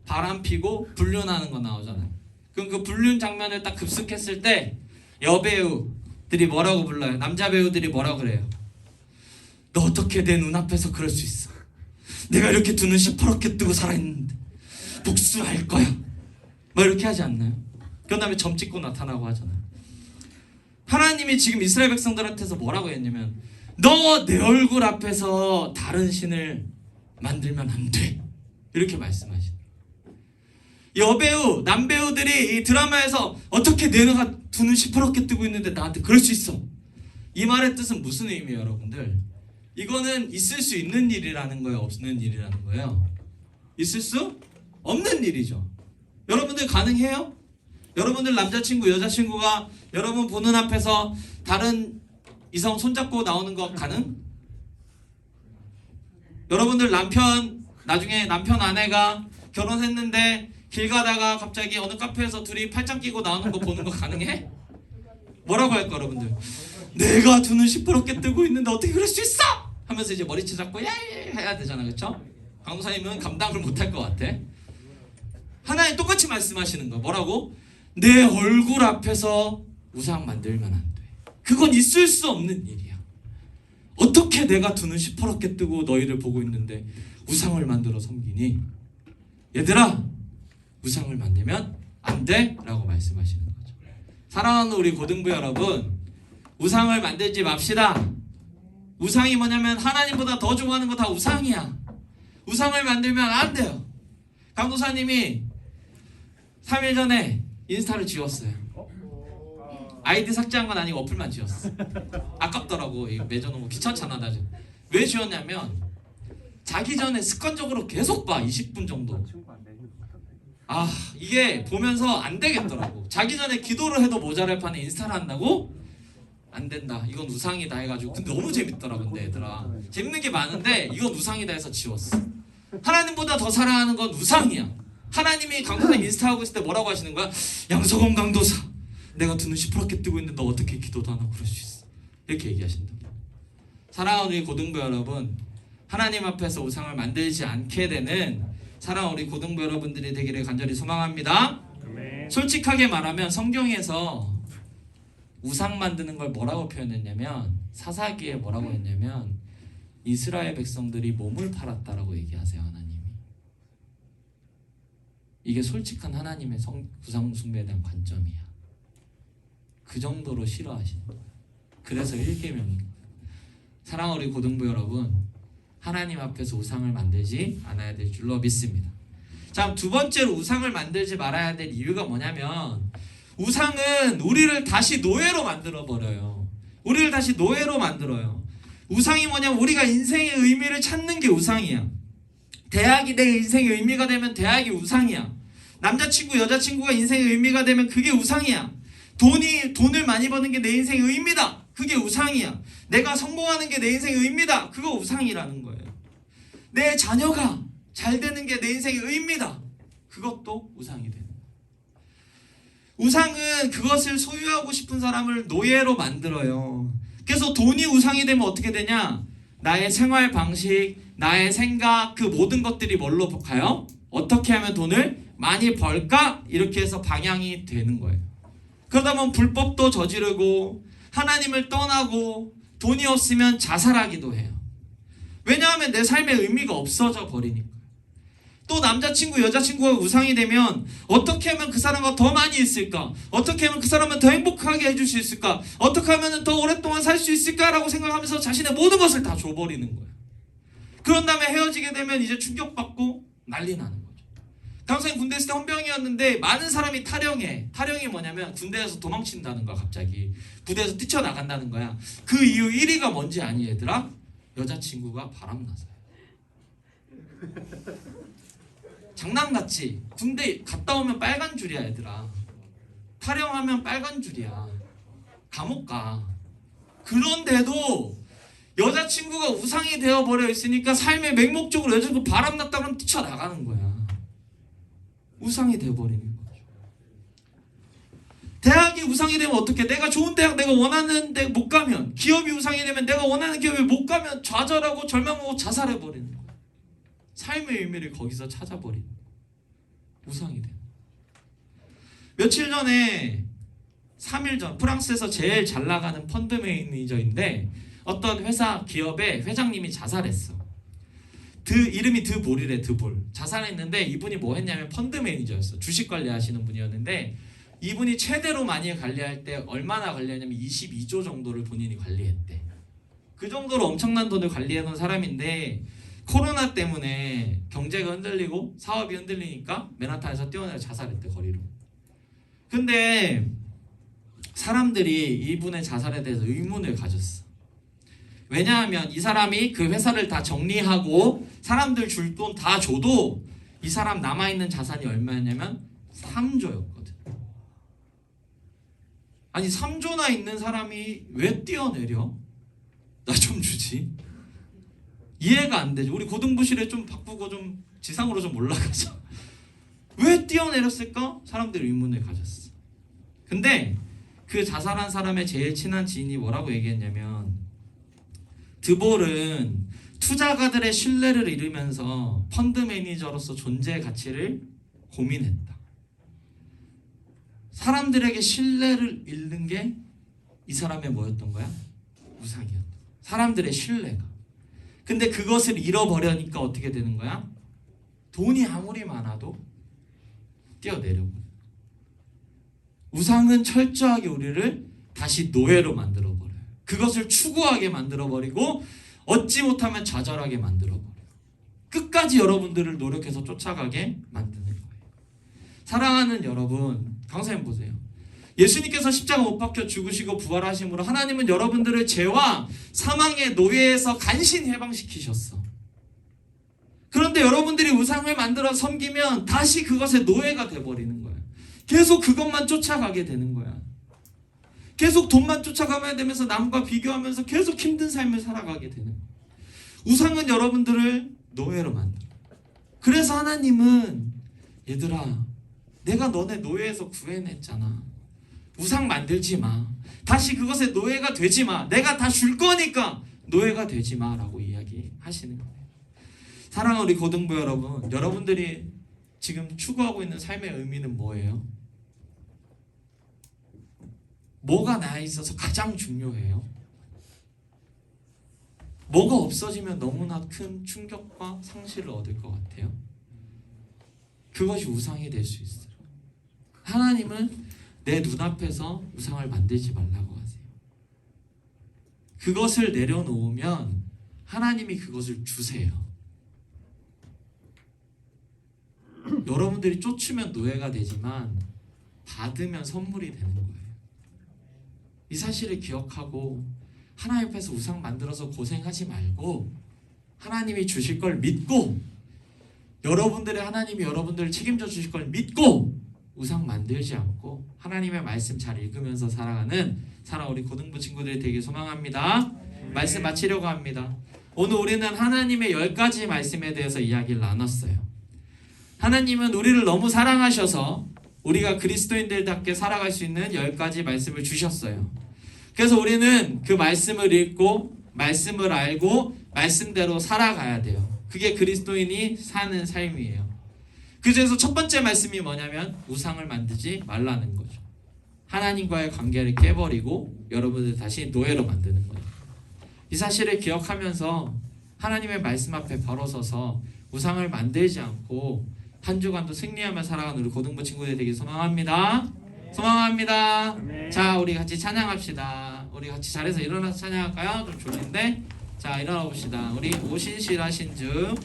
S2: 바람 피고 불륜하는 거 나오잖아요. 그럼 그 불륜 장면을 딱 급습했을 때 여배우들이 뭐라고 불러요? 남자 배우들이 뭐라고 그래요? 너 어떻게 내 눈앞에서 그럴 수 있어? 내가 이렇게 두 눈 시퍼렇게 뜨고 살아있는데 복수할 거야. 뭐 이렇게 하지 않나요? 그 다음에 점 찍고 나타나고 하잖아요. 하나님이 지금 이스라엘 백성들한테서 뭐라고 했냐면 너 내 얼굴 앞에서 다른 신을 만들면 안 돼. 이렇게 말씀하시는 여배우, 남배우들이 이 드라마에서 어떻게 내가 두 눈 시퍼렇게 뜨고 있는데 나한테 그럴 수 있어. 이 말의 뜻은 무슨 의미예요 여러분들? 이거는 있을 수 있는 일이라는 거예요? 없는 일이라는 거예요? 있을 수 없는 일이죠. 여러분들 가능해요? 여러분들 남자친구, 여자친구가 여러분 보는 앞에서 다른 이성 손잡고 나오는 거 가능? 여러분들 남편, 나중에 남편 아내가 결혼했는데 길 가다가 갑자기 어느 카페에서 둘이 팔짱 끼고 나오는 거 보는 거 가능해? 뭐라고 할까 여러분들? 내가 두 눈 시퍼렇게 뜨고 있는데 어떻게 그럴 수 있어? 하면서 이제 머리채 잡고 야야야 해야 되잖아, 그렇죠? 강도사님은 감당을 못할 것 같아. 하나님 똑같이 말씀하시는 거 뭐라고? 내 얼굴 앞에서 우상 만들면 안 돼. 그건 있을 수 없는 일이야. 어떻게 내가 두 눈 시퍼렇게 뜨고 너희를 보고 있는데 우상을 만들어 섬기니? 얘들아, 우상을 만들면 안 돼 라고 말씀하시는 거죠. 사랑하는 우리 고등부 여러분, 우상을 만들지 맙시다. 우상이 뭐냐면 하나님보다 더 좋아하는 거 다 우상이야. 우상을 만들면 안 돼요. 강도사님이 3일 전에 인스타를 지웠어요. 아이디 삭제한 건 아니고 어플만 지웠어. 아깝더라고. 맺어놓은 거 귀찮잖아. 나중에. 왜 지웠냐면 자기 전에 습관적으로 계속 봐. 20분 정도. 아, 이게 보면서 안 되겠더라고. 자기 전에 기도를 해도 모자랄 판에 인스타를 한다고? 안 된다. 이건 우상이다 해가지고. 근데 너무 재밌더라. 근데 얘들아 재밌는 게 많은데 이건 우상이다 해서 지웠어. 하나님보다 더 사랑하는 건 우상이야. 하나님이 강도사님 인스타 하고 있을 때 뭐라고 하시는 거야? 양석원 강도사, 내가 두 눈 시퍼렇게 뜨고 있는데 너 어떻게 기도도 안 하고 그럴 수 있어? 이렇게 얘기하신다. 사랑하는 우리 고등부 여러분, 하나님 앞에서 우상을 만들지 않게 되는 사랑하는 우리 고등부 여러분들이 되기를 간절히 소망합니다. 솔직하게 말하면 성경에서 우상 만드는 걸 뭐라고 표현했냐면, 사사기에 뭐라고 했냐면 이스라엘 백성들이 몸을 팔았다라고 얘기하세요. 하나님이. 이게 솔직한 하나님의 우상 숭배에 대한 관점이야. 그 정도로 싫어하시는 거예요. 그래서 1계명인 거예요. 사랑하는 우리 고등부 여러분, 하나님 앞에서 우상을 만들지 않아야 될 줄로 믿습니다. 자, 두 번째로 우상을 만들지 말아야 될 이유가 뭐냐면, 우상은 우리를 다시 노예로 만들어버려요. 우리를 다시 노예로 만들어요. 우상이 뭐냐면 우리가 인생의 의미를 찾는 게 우상이야. 대학이 내 인생의 의미가 되면 대학이 우상이야. 남자친구, 여자친구가 인생의 의미가 되면 그게 우상이야. 돈을 많이 버는 게 내 인생의 의미다. 그게 우상이야. 내가 성공하는 게 내 인생의 의미다. 그거 우상이라는 거예요. 내 자녀가 잘 되는 게 내 인생의 의미다. 그것도 우상이 되는 거예요. 우상은 그것을 소유하고 싶은 사람을 노예로 만들어요. 그래서 돈이 우상이 되면 어떻게 되냐? 나의 생활 방식, 나의 생각, 그 모든 것들이 뭘로 가요? 어떻게 하면 돈을 많이 벌까? 이렇게 해서 방향이 되는 거예요. 그러다 보면 불법도 저지르고 하나님을 떠나고 돈이 없으면 자살하기도 해요. 왜냐하면 내 삶의 의미가 없어져 버리니까. 또 남자친구, 여자친구가 우상이 되면 어떻게 하면 그 사람과 더 많이 있을까? 어떻게 하면 그 사람을 더 행복하게 해줄 수 있을까? 어떻게 하면 더 오랫동안 살 수 있을까라고 생각하면서 자신의 모든 것을 다 줘버리는 거예요. 그런 다음에 헤어지게 되면 이제 충격받고 난리 나는 거죠. 강성이 군대 있을 때 헌병이었는데 많은 사람이 탈영해. 탈영이 뭐냐면 군대에서 도망친다는 거야. 갑자기 부대에서 뛰쳐나간다는 거야. 그 이유 1위가 뭔지 아니 얘들아? 여자친구가 바람나서요. 장난같이 군대 갔다 오면 빨간 줄이야 얘들아. 탈영하면 빨간 줄이야. 감옥 가. 그런데도 여자친구가 우상이 되어버려 있으니까 삶의 맹목적으로 여자친구 바람났다 그러면 뛰쳐나가는 거야. 우상이 되어버리는 거죠. 대학이 우상이 되면 어떻게? 내가 좋은 대학 내가 원하는 데 못 가면, 기업이 우상이 되면 내가 원하는 기업에 못 가면 좌절하고 절망하고 자살해버리는 거야. 삶의 의미를 거기서 찾아버리는 거야. 우상이 되는 거야. 며칠 전에 3일 전 프랑스에서 제일 잘 나가는 펀드 매니저인데 어떤 회사 기업의 회장님이 자살했어. 이름이 드볼이래. 드볼. 자살했는데 이분이 뭐 했냐면 펀드 매니저였어. 주식 관리하시는 분이었는데 이분이 최대로 많이 관리할 때 얼마나 관리하냐면 22조 정도를 본인이 관리했대. 그 정도로 엄청난 돈을 관리해놓은 사람인데 코로나 때문에 경제가 흔들리고 사업이 흔들리니까 맨하탄에서 뛰어내려 자살했대. 거리로. 근데 사람들이 이분의 자살에 대해서 의문을 가졌어. 왜냐하면 이 사람이 그 회사를 다 정리하고 사람들 줄 돈 다 줘도 이 사람 남아있는 자산이 얼마였냐면 3조였거든. 아니 3조나 있는 사람이 왜 뛰어내려? 나 좀 주지. 이해가 안 되죠. 우리 고등부실에 좀 바꾸고 좀 지상으로 좀 올라가자. 왜 뛰어내렸을까? 사람들이 의문을 가졌어. 근데 그 자살한 사람의 제일 친한 지인이 뭐라고 얘기했냐면 드볼은 투자가들의 신뢰를 잃으면서 펀드 매니저로서 존재의 가치를 고민했다. 사람들에게 신뢰를 잃는 게 이 사람의 뭐였던 거야? 우상이었다. 사람들의 신뢰가. 근데 그것을 잃어버려니까 어떻게 되는 거야? 돈이 아무리 많아도 뛰어내려고. 우상은 철저하게 우리를 다시 노예로 만들어버려요. 그것을 추구하게 만들어버리고 얻지 못하면 좌절하게 만들어버려요. 끝까지 여러분들을 노력해서 쫓아가게 만드는 거예요. 사랑하는 여러분, 강사님 보세요. 예수님께서 십자가 못 박혀 죽으시고 부활하심으로 하나님은 여러분들을 죄와 사망의 노예에서 간신히 해방시키셨어. 그런데 여러분들이 우상을 만들어 섬기면 다시 그것의 노예가 돼버리는 거예요. 계속 그것만 쫓아가게 되는 거야. 계속 돈만 쫓아가야 되면서 남과 비교하면서 계속 힘든 삶을 살아가게 되는 거예요. 우상은 여러분들을 노예로 만들어. 그래서 하나님은 얘들아, 내가 너네 노예에서 구해냈잖아. 우상 만들지 마. 다시 그것의 노예가 되지 마. 내가 다 줄 거니까 노예가 되지 마라고 이야기하시는 거예요. 사랑하는 우리 고등부 여러분, 여러분들이 지금 추구하고 있는 삶의 의미는 뭐예요? 뭐가 나에 있어서 가장 중요해요? 뭐가 없어지면 너무나 큰 충격과 상실을 얻을 것 같아요? 그것이 우상이 될 수 있어요. 하나님은 내 눈앞에서 우상을 만들지 말라고 하세요. 그것을 내려놓으면 하나님이 그것을 주세요. 여러분들이 쫓으면 노예가 되지만 받으면 선물이 되는 거예요. 이 사실을 기억하고 하나님 앞에서 우상 만들어서 고생하지 말고 하나님이 주실 걸 믿고 여러분들의 하나님이 여러분들을 책임져 주실 걸 믿고 우상 만들지 않고 하나님의 말씀 잘 읽으면서 살아가는 우리 고등부 친구들이 되길 소망합니다. 말씀 마치려고 합니다. 오늘 우리는 하나님의 10가지 말씀에 대해서 이야기를 나눴어요. 하나님은 우리를 너무 사랑하셔서 우리가 그리스도인들답게 살아갈 수 있는 10가지 말씀을 주셨어요. 그래서 우리는 그 말씀을 읽고 말씀을 알고 말씀대로 살아가야 돼요. 그게 그리스도인이 사는 삶이에요. 그 중에서 첫 번째 말씀이 뭐냐면 우상을 만들지 말라는 거죠. 하나님과의 관계를 깨버리고 여러분들 다시 노예로 만드는 거예요. 이 사실을 기억하면서 하나님의 말씀 앞에 바로 서서 우상을 만들지 않고 한 주간도 승리하며 살아가는 우리 고등부 친구들 되길 소망합니다. 소망합니다. 자, 우리 같이 찬양합시다. 우리 같이 자리에서 일어나서 찬양할까요? 좀 졸린데. 자, 일어나 봅시다. 우리 오신실하신 주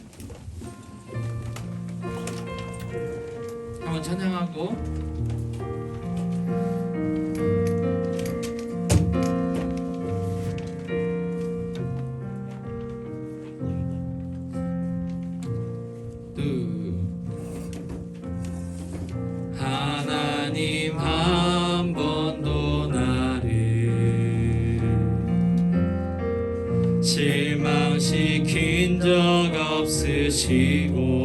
S2: 한번 찬양하고 하나님 한 번도 나를 실망시킨 적 없으시고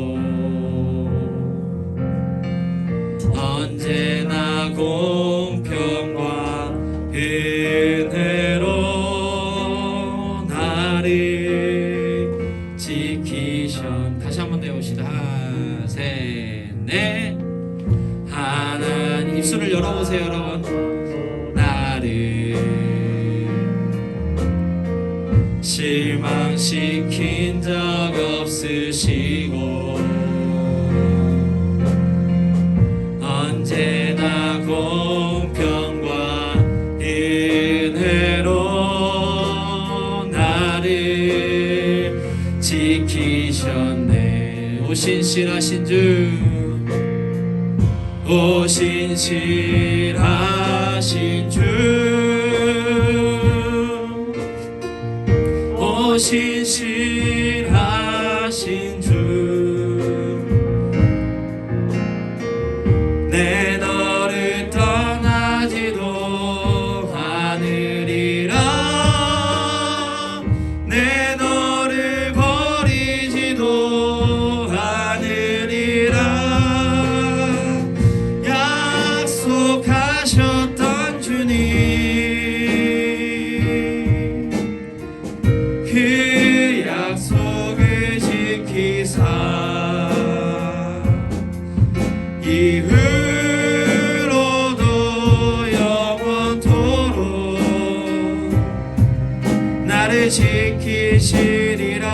S2: 언제나 공평과 은혜로 나를 지키셨. 다시 한번 내봅시다. 하나 셋넷. 하나님 입술을 열어보세요 여러분. 나를 실망시킨 적 없으시고 언제나 공평과 은혜로 나를 지키셨네. 오 신실하신 주, 오 신실하신 주, 오 신실하신 주, 내 너를 떠나지도 않으리라, 내 너를 버리지도 않으리라 약속하셨던 주님, 그 약속을 지키사 이후로도 영원토록 나를 지키시리라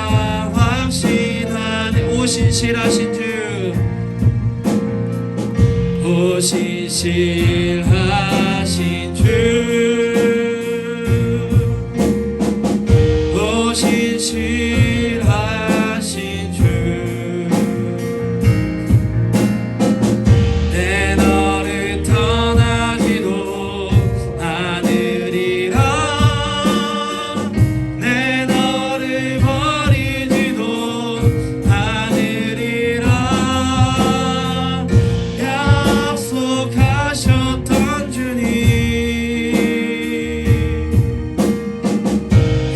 S2: 확신하네. 오 신실하신 주, 오 신실하신 주, 오 신실하신 주, 내 너를 떠나지도 않으리라, 내 너를 버리지도 않으리라 약속하셨던 주님,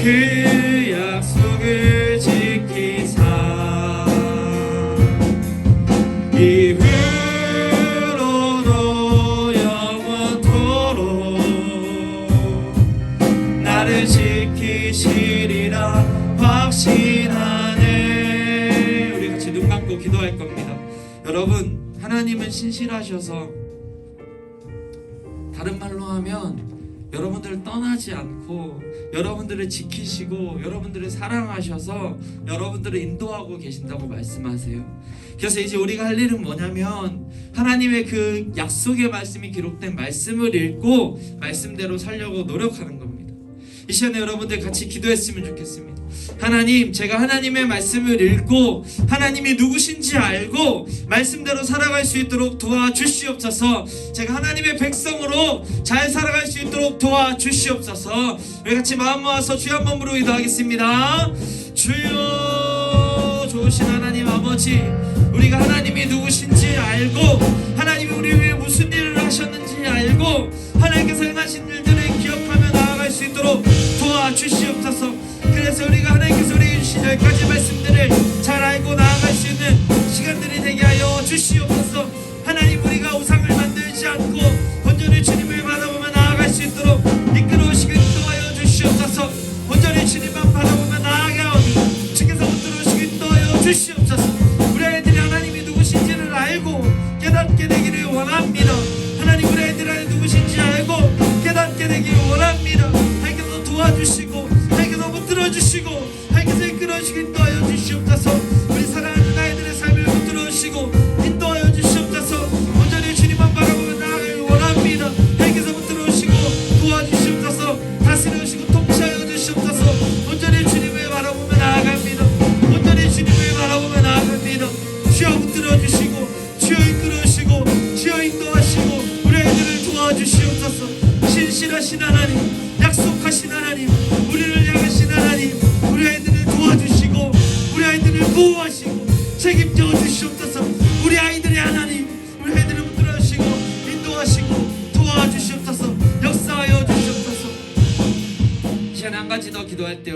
S2: 그 약속을 지키사 이후로도 영원토록 나를 지키시리라 확신하네. 우리 같이 눈 감고 기도할 겁니다. 여러분, 하나님은 신실하셔서, 다른 말로 하면 여러분들을 떠나지 않고 여러분들을 지키시고 여러분들을 사랑하셔서 여러분들을 인도하고 계신다고 말씀하세요. 그래서 이제 우리가 할 일은 뭐냐면 하나님의 그 약속의 말씀이 기록된 말씀을 읽고 말씀대로 살려고 노력하는 겁니다. 이 시간에 여러분들 같이 기도했으면 좋겠습니다. 하나님, 제가 하나님의 말씀을 읽고 하나님이 누구신지 알고 말씀대로 살아갈 수 있도록 도와주시옵소서. 제가 하나님의 백성으로 잘 살아갈 수 있도록 도와주시옵소서. 우리 같이 마음 모아서 주여 한번 부르고 기도하겠습니다. 주여, 좋으신 하나님 아버지, 우리가 하나님이 누구신지 알고 하나님이 우리 위해 무슨 일을 하셨는지 알고 하나님께서 행하신 일들을 기억하며 나아갈 수 있도록 도와주시옵소서. 그래서 우리가 하나님께서 우리에게 주신 10가지 말씀들을 잘 알고 나아갈 수 있는 시간들이 되게 하여 주시옵소서. 하나님, 우리가 우상을 만들지 않고 온전히 주님을 바라보며 나아갈 수 있도록 이끌어오시길 인도하여 주시옵소서. 온전히 주님만 바라보며 나아가게 하오니 주께서 붙들어오시길 인도하여 주시옵소서. 우리 아이들이 하나님이 누구신지를 알고 깨닫게 되기를 원합니다. 하나님, 우리 아이들 안에 누구신지 알고 깨닫게 되기를 원합니다. 하나님께서 도와주시고 하나님께서 붙들어주시고 하나님께서 이끌어주시고 인도하여 주시옵소서. 우리 사랑하는 아이들의 삶을 붙들어주시고 인도하여 주시옵소서. 온전히 주님만 바라보며 나아가길 원합니다. 하나님께서 붙들어주시고 도와주시옵소서. 다스려주시고 통치하여 주시옵소서. 온전히 주님을 바라보며 나아갑니다. 온전히 주님을 바라보며 나아갑니다. 주여 붙들어주시고 주여 이끌어주시고 시간에 한 가지 더 기도할 때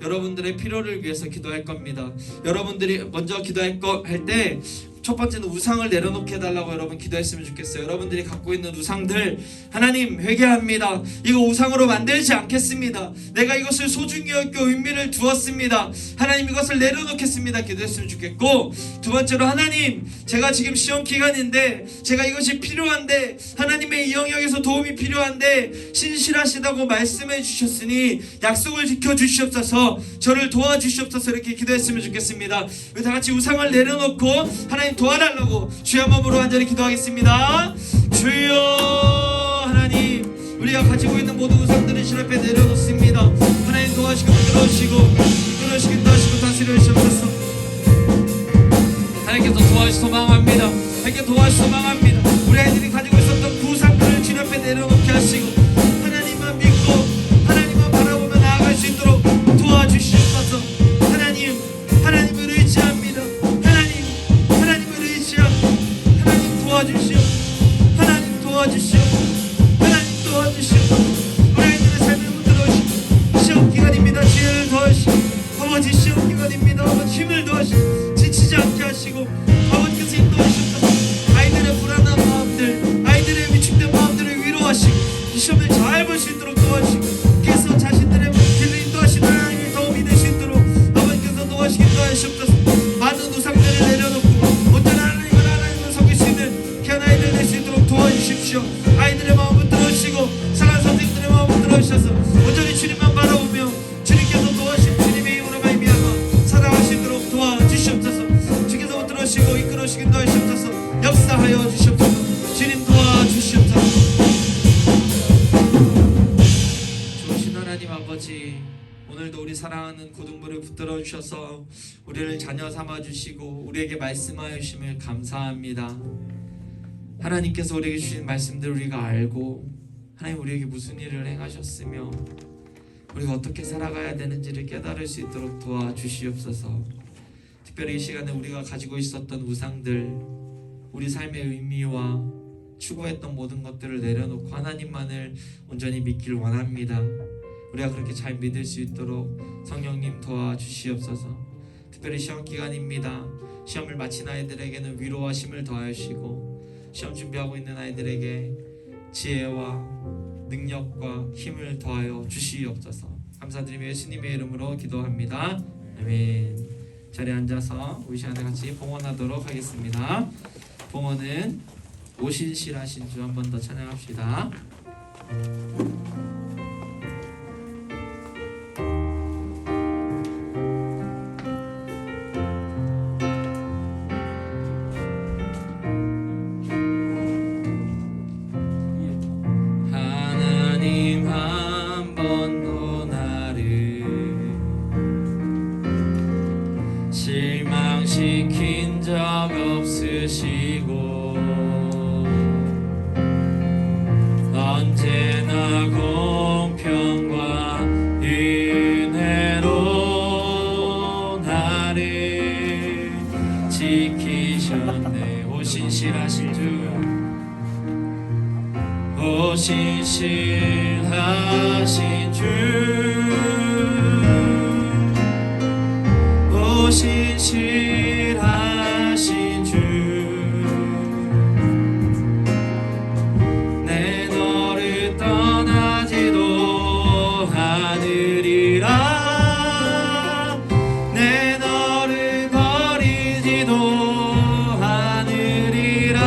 S2: 여러분들의 필요를 위해서 기도할 겁니다. 여러분들이 먼저 기도할 때 첫 번째는 우상을 내려놓게 해달라고 여러분 기도했으면 좋겠어요. 여러분들이 갖고 있는 우상들 하나님 회개합니다. 이거 우상으로 만들지 않겠습니다. 내가 이것을 소중히 여기고 의미를 두었습니다. 하나님 이것을 내려놓겠습니다. 기도했으면 좋겠고, 두 번째로 하나님 제가 지금 시험 기간인데 제가 이것이 필요한데 하나님의 이 영역에서 도움이 필요한데 신실하시다고 말씀해 주셨으니 약속을 지켜주시옵소서, 저를 도와주시옵소서 이렇게 기도했으면 좋겠습니다. 우리 다 같이 우상을 내려놓고 하나님 도와달라고 주여 한번으로 완전히 기도하겠습니다. 주여 하나님, 우리가 가지고 있는 모든 우상들을 신 앞에 내려놓습니다. 하나님 도와주시고 이끌어주시고 다스려 주시옵소서. 하나님께서 도와주시기 소망합니다. 하나님께 도와주시기 소망합니다. 우리 아이들이 가지고 있었던 그 우상들을 주님 앞에 내려놓게 하시고 하나님만 믿고 하나님만 바라보며 나아갈 수 있도록 도와주시옵소서. 하나님을 의지합니다. 하나님을 의지합니다. 하나님 도와주시오. 하나님 도와주시오. 하나님 도와주시오. 우리 아이들의 삶을 붙들어주시고 시험 기간입니다. 지혜를 더하시고 아버지 시험 기간입니다. 아버지 힘을 더하시고 지치지 않게 하시고 아버지께서 인도하시옵소서. 아이들의 불안한 마음들, 아이들의 위축된 마음들을 위로하시고 이 시험을 잘 볼 수 있도록 도와주시고 께서 자신들의 길을 인도하시는 하나님을 더 믿을 수 있도록 아버지께서 도와주시기 인도하시옵소서. 많은 우상들을 내려놓고 온전한 하나님을 섬길 수 있는 귀한 아이들 될 수 있도록 도와주십시오. 아이들의 마음을 들어주시고 사랑하는 선생님들의 마음을 들어주셔서 온전히 주님만 바라보며 주님께서 도와주신 주님의 힘으로 말미암아 살아갈 수 있도록 도와주시옵소서. 주께서 들어주시고 이끌어주시기 인도하시옵소서. 역사하여 주시옵소서. 주님 도와주시옵소서. 좋으신 하나님 아버지, 오늘도 우리 사랑하는 고등부를 붙들어 주셔서 우리를 자녀 삼아 주시고 우리에게 말씀하여 주심을 감사합니다. 하나님께서 우리에게 주신 말씀들 우리가 알고 하나님 우리에게 무슨 일을 행하셨으며 우리가 어떻게 살아가야 되는지를 깨달을 수 있도록 도와주시옵소서. 특별히 이 시간에 우리가 가지고 있었던 우상들, 우리 삶의 의미와 추구했던 모든 것들을 내려놓고 하나님만을 온전히 믿길 원합니다. 우리가 그렇게 잘 믿을 수 있도록 성령님 도와주시옵소서. 특별히 시험 기간입니다. 시험을 마친 아이들에게는 위로와 힘을 더하시고 시험 준비하고 있는 아이들에게 지혜와 능력과 힘을 더하여 주시옵소서. 감사드리며 예수님의 이름으로 기도합니다. 아멘. 자리에 앉아서 우리 시간에 같이 봉헌하도록 하겠습니다. 봉헌은 오신실하신 주 한 번 더 찬양합시다. 하나님 한 번도 나를 실망시킨 적 없으시고 언제나 공평과 은혜로 나를 지키셨네. 오신실하신 주, 오신실하신 주, 오신실하신 주, 내 너를 떠나지도 않으리라, 내 너를 버리지도 않으리라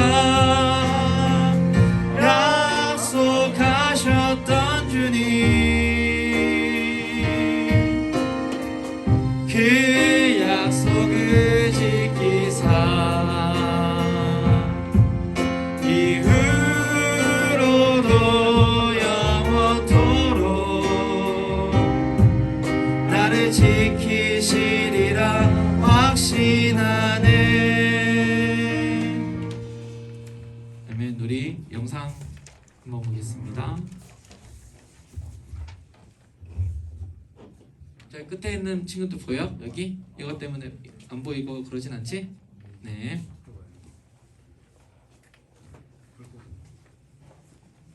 S2: 약속하셨던 주님, 그 약속을 지키사 이후로도 영원토록 나를 지키시리라 확신하네. 아멘. 우리 영상 한번 보겠습니다. 자, 끝에 있는 친구들 보여? 여기? 이것 때문에 안 보이고 그러진 않지? 네.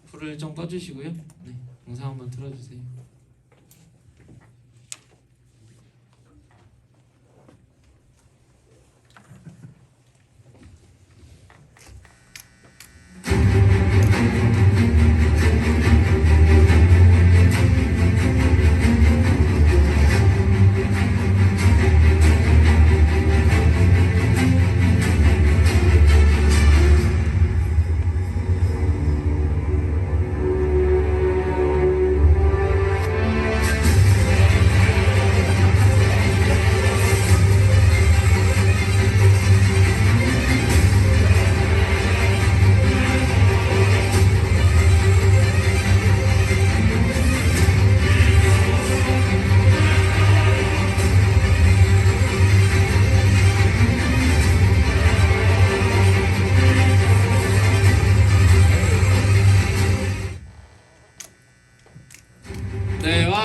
S2: 불을 좀 꺼주시고요. 네. 영상 한번 틀어주세요.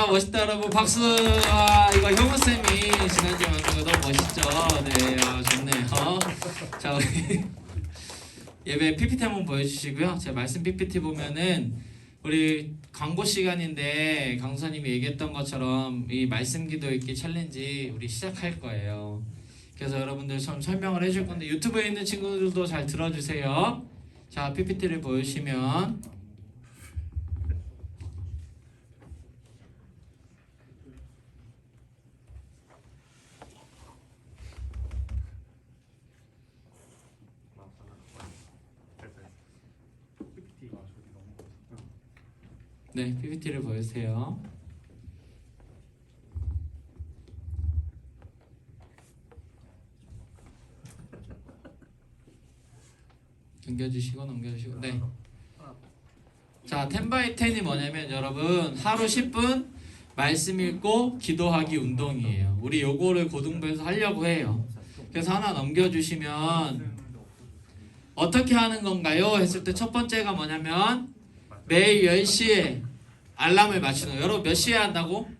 S2: 아 멋있다 여러분 박수. 아 이거 형우 쌤이 지난주에 만든 거 너무 멋있죠. 네, 아 좋네요. 자 우리 예배 PPT 한번 보여주시고요. 제가 말씀 PPT 보면은 우리 광고 시간인데 강사님이 얘기했던 것처럼 이 말씀 기도 읽기 챌린지 우리 시작할 거예요. 그래서 여러분들 좀 설명을 해줄 건데 유튜브에 있는 친구들도 잘 들어주세요. 자 PPT를 보시면 네 PPT를 보여주세요. 넘겨주시고 네. 자 10x10이 뭐냐면 여러분 하루 10분 말씀 읽고 기도하기 운동이에요. 우리 요거를 고등부에서 하려고 해요. 그래서 하나 넘겨주시면 어떻게 하는 건가요? 했을 때 첫 번째가 뭐냐면 매일 10시에 알람을 맞추는 거예요. 여러분 몇 시에 한다고?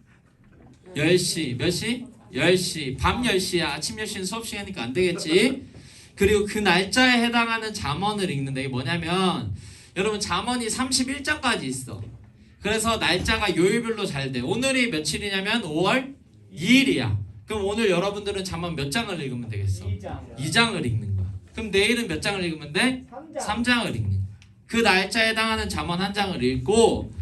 S2: 10시. 몇 시? 10시. 밤 10시야. 아침 10시는 수업 시간이니까 안 되겠지. 그리고 그 날짜에 해당하는 잠언을 읽는데 이게 뭐냐면 여러분 잠언이 31장까지 있어. 그래서 날짜가 요일별로 잘 돼. 오늘이 며칠이냐면 5월 2일이야. 그럼 오늘 여러분들은 잠언 몇 장을 읽으면 되겠어? 2장을 읽는 거야. 그럼 내일은 몇 장을 읽으면 돼? 3장을 읽는 거야. 그 날짜에 해당하는 잠언 한 장을 읽고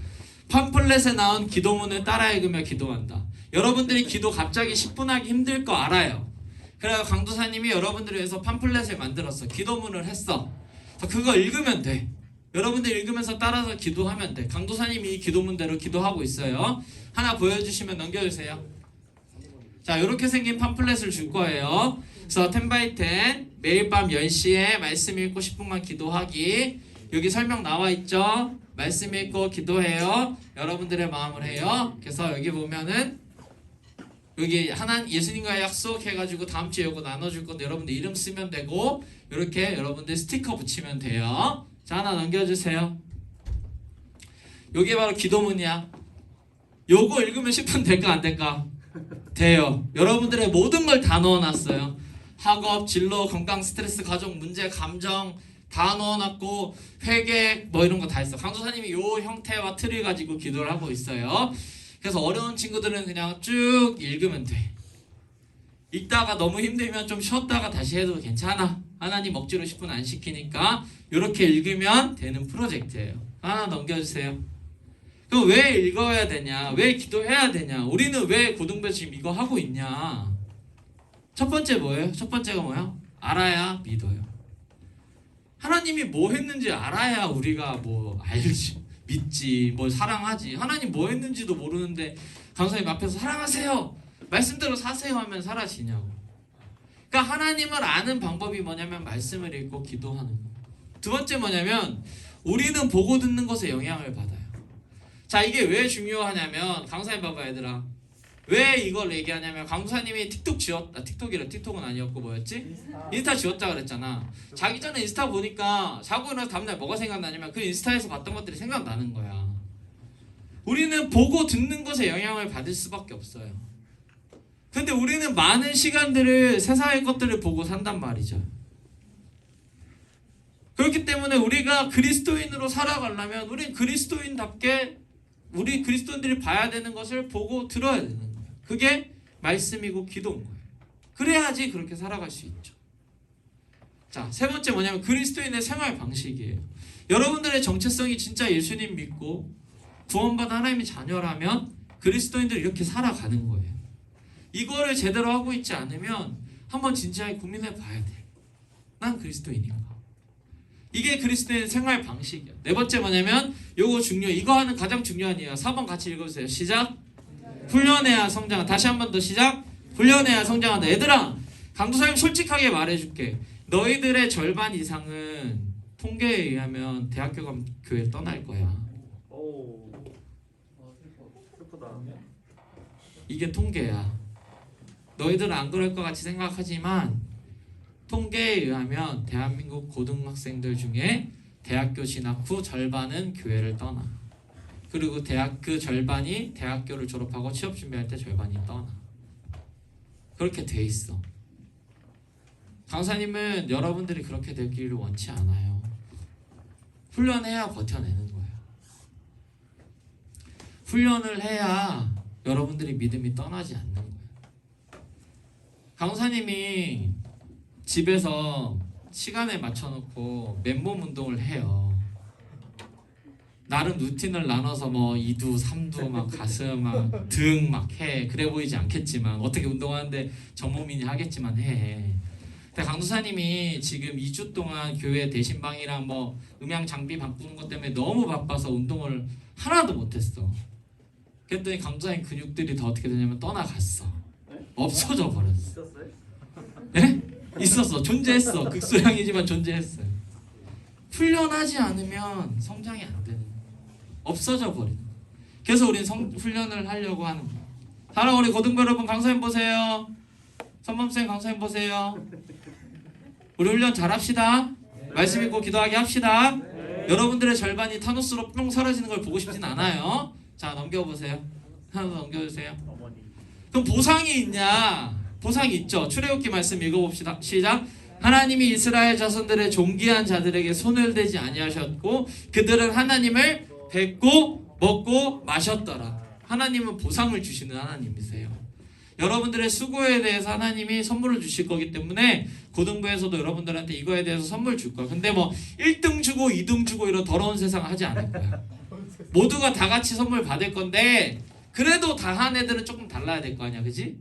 S2: 팜플렛에 나온 기도문을 따라 읽으며 기도한다. 여러분들이 기도 갑자기 10분 하기 힘들 거 알아요. 그래서 강도사님이 여러분들을 위해서 팜플렛을 만들었어. 기도문을 했어. 그거 읽으면 돼. 여러분들 읽으면서 따라서 기도하면 돼. 강도사님이 이 기도문대로 기도하고 있어요. 하나 보여주시면 넘겨주세요. 자, 이렇게 생긴 팜플렛을 줄 거예요. 그래서 10x10 매일 밤 10시에 말씀 읽고 10분만 기도하기. 여기 설명 나와 있죠. 말씀 읽고 기도해요. 여러분들의 마음을 해요. 그래서 여기 보면은 여기 예수님과의 약속 해가지고 다음 주에 이거 나눠줄 건데 여러분들 이름 쓰면 되고 이렇게 여러분들 스티커 붙이면 돼요. 자 하나 넘겨주세요. 여기 바로 기도문이야. 요거 읽으면 10분 될까 안 될까? 돼요. 여러분들의 모든 걸 다 넣어놨어요. 학업, 진로, 건강, 스트레스, 가족, 문제, 감정 다 넣어놨고 회개 뭐 이런 거 다 있어. 강도사님이 요 형태와 틀을 가지고 기도를 하고 있어요. 그래서 어려운 친구들은 그냥 쭉 읽으면 돼. 읽다가 너무 힘들면 좀 쉬었다가 다시 해도 괜찮아. 하나님 억지로 10분 안 시키니까 이렇게 읽으면 되는 프로젝트예요. 하나 넘겨주세요. 그럼 왜 읽어야 되냐? 왜 기도해야 되냐? 우리는 왜 고등부 지금 이거 하고 있냐? 첫 번째 뭐예요? 첫 번째가 뭐야? 알아야 믿어요. 하나님이 뭐 했는지 알아야 우리가 뭐 알지. 믿지, 뭐 사랑하지. 하나님 뭐 했는지도 모르는데 강사님 앞에서 사랑하세요, 말씀대로 사세요 하면 사라지냐고. 그러니까 하나님을 아는 방법이 뭐냐면 말씀을 읽고 기도하는 거. 두 번째 뭐냐면 우리는 보고 듣는 것에 영향을 받아요. 자 이게 왜 중요하냐면 강사님 봐봐 얘들아. 왜 이걸 얘기하냐면 강사님이 틱톡은 아니었고 뭐였지? 인스타 지웠다 그랬잖아. 자기 전에 인스타 보니까 자고 일어나서 다음날 뭐가 생각나냐면 그 인스타에서 봤던 것들이 생각나는 거야. 우리는 보고 듣는 것에 영향을 받을 수밖에 없어요. 근데 우리는 많은 시간들을 세상의 것들을 보고 산단 말이죠. 그렇기 때문에 우리가 그리스도인으로 살아가려면 우린 그리스도인답게 우리 그리스도인들이 봐야 되는 것을 보고 들어야 되는 거예요. 그게 말씀이고 기도인 거예요. 그래야지 그렇게 살아갈 수 있죠. 자, 세 번째 뭐냐면 그리스도인의 생활 방식이에요. 여러분들의 정체성이 진짜 예수님 믿고 구원받은 하나님의 자녀라면 그리스도인들이 이렇게 살아가는 거예요. 이거를 제대로 하고 있지 않으면 한번 진지하게 고민해 봐야 돼. 난 그리스도인인가? 이게 그리스도인의 생활 방식이야. 네 번째 뭐냐면 요거 이거 하는 가장 중요한 이유야. 4번 같이 읽어주세요. 시작. 훈련해야 성장한다. 다시 한 번 더 시작. 훈련해야 성장한다. 얘들아, 강도사님 솔직하게 말해줄게. 너희들의 절반 이상은 통계에 의하면 대학교 가면 교회 떠날 거야.
S3: 오, 슬프다.
S2: 이게 통계야. 너희들은 안 그럴 것 같이 생각하지만 통계에 의하면 대한민국 고등학생들 중에 대학교 진학 후 절반은 교회를 떠나. 그리고 그 절반이 대학교를 졸업하고 취업 준비할 때 절반이 떠나. 그렇게 돼 있어. 강사님은 여러분들이 그렇게 되기를 원치 않아요. 훈련해야 버텨내는 거예요. 훈련을 해야 여러분들이 믿음이 떠나지 않는 거예요. 강사님이 집에서 시간에 맞춰놓고 맨몸 운동을 해요. 나름 루틴을 나눠서 뭐 2두, 3두 막 가슴 막 등 막 해. 그래 보이지 않겠지만 어떻게 운동하는데 전문인이 하겠지만 해. 근데 강도사님이 지금 2주 동안 교회 대신방이랑 뭐 음향 장비 바꾸는 것 때문에 너무 바빠서 운동을 하나도 못했어. 그랬더니 강도사님 근육들이 더 어떻게 되냐면 떠나갔어. 없어져 버렸어.
S3: 있었어요?
S2: 예? 있었어. 존재했어. 극소량이지만 존재했어요. 훈련하지 않으면 성장이 안 되는 거예요. 없어져 버리는 거예요. 그래서 우리는 훈련을 하려고 하는 거예요. 사랑 우리 고등부 여러분 강사님 보세요. 선범쌤 강사님 보세요. 우리 훈련 잘합시다. 말씀 읽고 기도하게 합시다. 여러분들의 절반이 타노스로 뿅 사라지는 걸 보고 싶진 않아요. 자 넘겨보세요. 하나 더 넘겨주세요. 그럼 보상이 있냐? 보상이 있죠. 출애굽기 말씀 읽어봅시다. 시작. 하나님이 이스라엘 자손들의 존귀한 자들에게 손을 대지 아니하셨고 그들은 하나님을 뵙고 먹고 마셨더라. 하나님은 보상을 주시는 하나님이세요. 여러분들의 수고에 대해서 하나님이 선물을 주실 거기 때문에 고등부에서도 여러분들한테 이거에 대해서 선물 줄 거야. 근데 뭐 1등 주고 2등 주고 이런 더러운 세상 하지 않을 거야. 모두가 다 같이 선물 받을 건데 그래도 다 한 애들은 조금 달라야 될 거 아니야, 그지?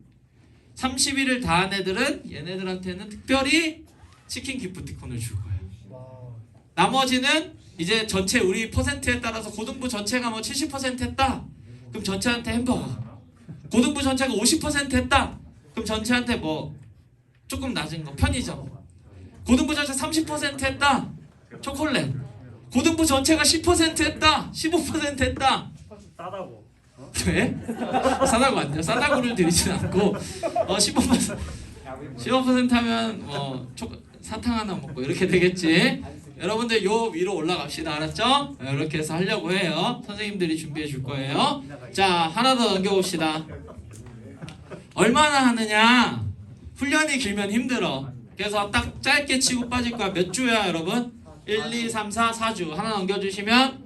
S2: 30일을 다 한 애들은 얘네들한테는 특별히 치킨 기프티콘을 줄 거예요. 나머지는 이제 전체 우리 퍼센트에 따라서 고등부 전체가 뭐 70% 했다. 그럼 전체한테 햄버거. 고등부 전체가 50% 했다. 그럼 전체한테 뭐 조금 낮은 거 편의점. 고등부 전체 30% 했다. 초콜릿. 고등부 전체가 10% 했다. 15% 했다.
S3: 싸다고.
S2: 왜? 싸다고 아니죠. 싸다고를 드리진 않고 15% 하면 뭐 사탕 하나 먹고 이렇게 되겠지. 여러분들 요 위로 올라갑시다. 알았죠? 이렇게 해서 하려고 해요. 선생님들이 준비해 줄 거예요. 자 하나 더 넘겨봅시다. 얼마나 하느냐? 훈련이 길면 힘들어. 그래서 딱 짧게 치고 빠질 거야. 몇 주야 여러분? 1, 2, 3, 4, 4주 하나 넘겨주시면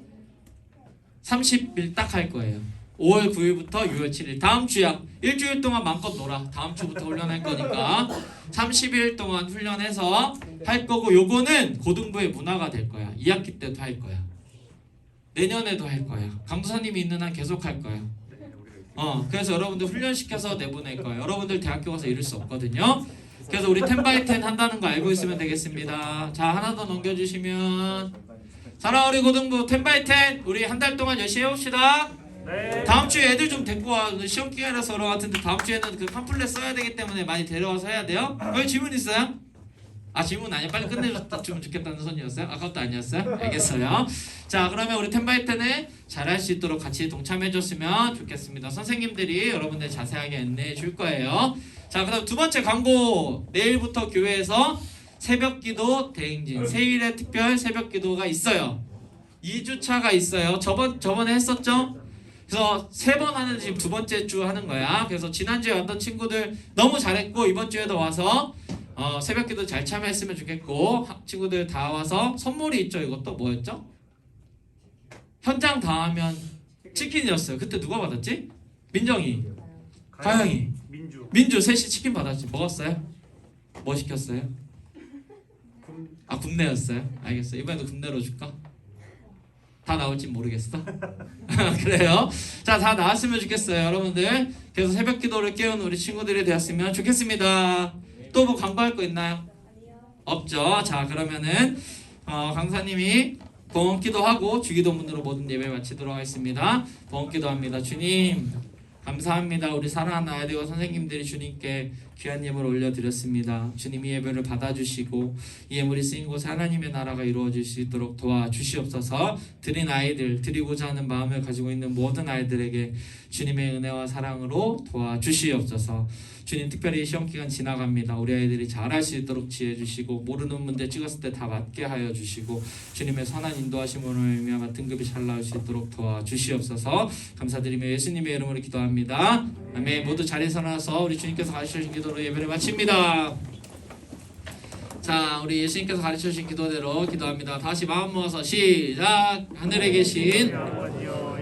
S2: 30일 딱 할 거예요. 5월 9일부터 6월 7일 다음 주야. 일주일 동안 마음껏 놀아. 다음 주부터 훈련할 거니까 30일 동안 훈련해서 할 거고 요거는 고등부의 문화가 될 거야. 2학기 때도 할 거야. 내년에도 할 거야. 강도사님이 있는 한 계속 할 거야. 그래서 여러분들 훈련시켜서 내보낼 거예요. 여러분들 대학교 가서 이럴 수 없거든요. 그래서 우리 10x10 한다는 거 알고 있으면 되겠습니다. 자 하나 더 넘겨주시면 사랑 우리 고등부 10x10 우리 한 달 동안 열심히 해봅시다.
S3: 네.
S2: 다음 주에 애들 좀 데리고 와. 시험 기간이라서 그런 것 같은데 다음 주에는 그 팜플렛 써야 되기 때문에 많이 데려와서 해야 돼요. 여기 질문 있어요? 질문 아니야. 빨리 끝내줬으면 좋겠다는 선이었어요? 아까부터 아니었어요? 알겠어요. 자 그러면 우리 10x10에 잘할 수 있도록 같이 동참해줬으면 좋겠습니다. 선생님들이 여러분들 자세하게 안내해 줄 거예요. 자 그다음 두 번째 광고. 내일부터 교회에서 새벽기도 대행진 세일의 특별 새벽기도가 있어요. 2주차가 있어요. 저번에 했었죠? 그래서 3번 하는 지금 두 번째 주 하는 거야. 그래서 지난주에 왔던 친구들 너무 잘했고 이번 주에도 와서 새벽기도 잘 참여했으면 좋겠고 친구들 다 와서 선물이 있죠. 이것도 뭐였죠? 현장 다 하면 치킨이었어요. 그때 누가 받았지? 민정이, 가영이, 민주 셋이 치킨 받았지. 먹었어요? 뭐 시켰어요? 굽네였어요? 알겠어요. 이번에도 굽네로 줄까? 다 나올지 모르겠어. 그래요. 자, 다 나왔으면 좋겠어요, 여러분들. 그래서 새벽 기도를 깨우는 우리 친구들이 되었으면 좋겠습니다. 또 뭐 광고할 거 있나요? 없죠. 자, 그러면은 강사님이 봉헌기도하고 주기도문으로 모든 예배 마치도록 하겠습니다. 봉헌기도합니다. 주님, 감사합니다. 우리 사랑하는 아이들과 선생님들이 주님께 귀한 예물을 올려드렸습니다. 주님 이 예배를 받아주시고 이 예물이 쓰인 곳에 하나님의 나라가 이루어질 수 있도록 도와주시옵소서. 드린 아이들, 드리고자 하는 마음을 가지고 있는 모든 아이들에게 주님의 은혜와 사랑으로 도와주시옵소서. 주님 특별히 시험 기간 지나갑니다. 우리 아이들이 잘할 수 있도록 지혜 주시고 모르는 문제 찍었을 때 다 맞게 하여 주시고 주님의 선한 인도하심으로 말미암아 등급이 잘 나올 수 있도록 도와주시옵소서. 감사드리며 예수님의 이름으로 기도합니다. 아멘. 모두 자리에서 나와서 우리 주님께서 가르쳐주신 기도로 예배를 마칩니다. 자, 우리 예수님께서 가르쳐주신 기도대로 기도합니다. 다시 마음 모아서 시작. 하늘에 계신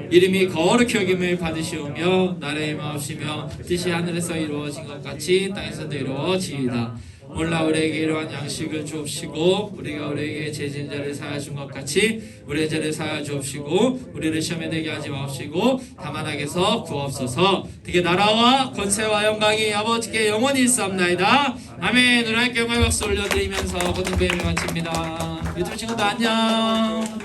S2: 이름이 거룩히 여김을 받으시오며 나라의 마옵시며 뜻이 하늘에서 이루어진 것 같이 땅에서도 이루어지이다. 오늘날 우리에게 이러한 양식을 주옵시고 우리가 우리에게 죄진 자를 사하여 준 것 같이 우리의 죄를 사하여 주옵시고 우리를 시험에 들게 하지 마옵시고 다만 악에서 구하옵소서. 되게 나라와 권세와 영광이 아버지께 영원히 있사옵나이다. 아멘. 우리 함께 영광의 박수 올려드리면서 고등배를 마칩니다. 유튜브 친구들 안녕.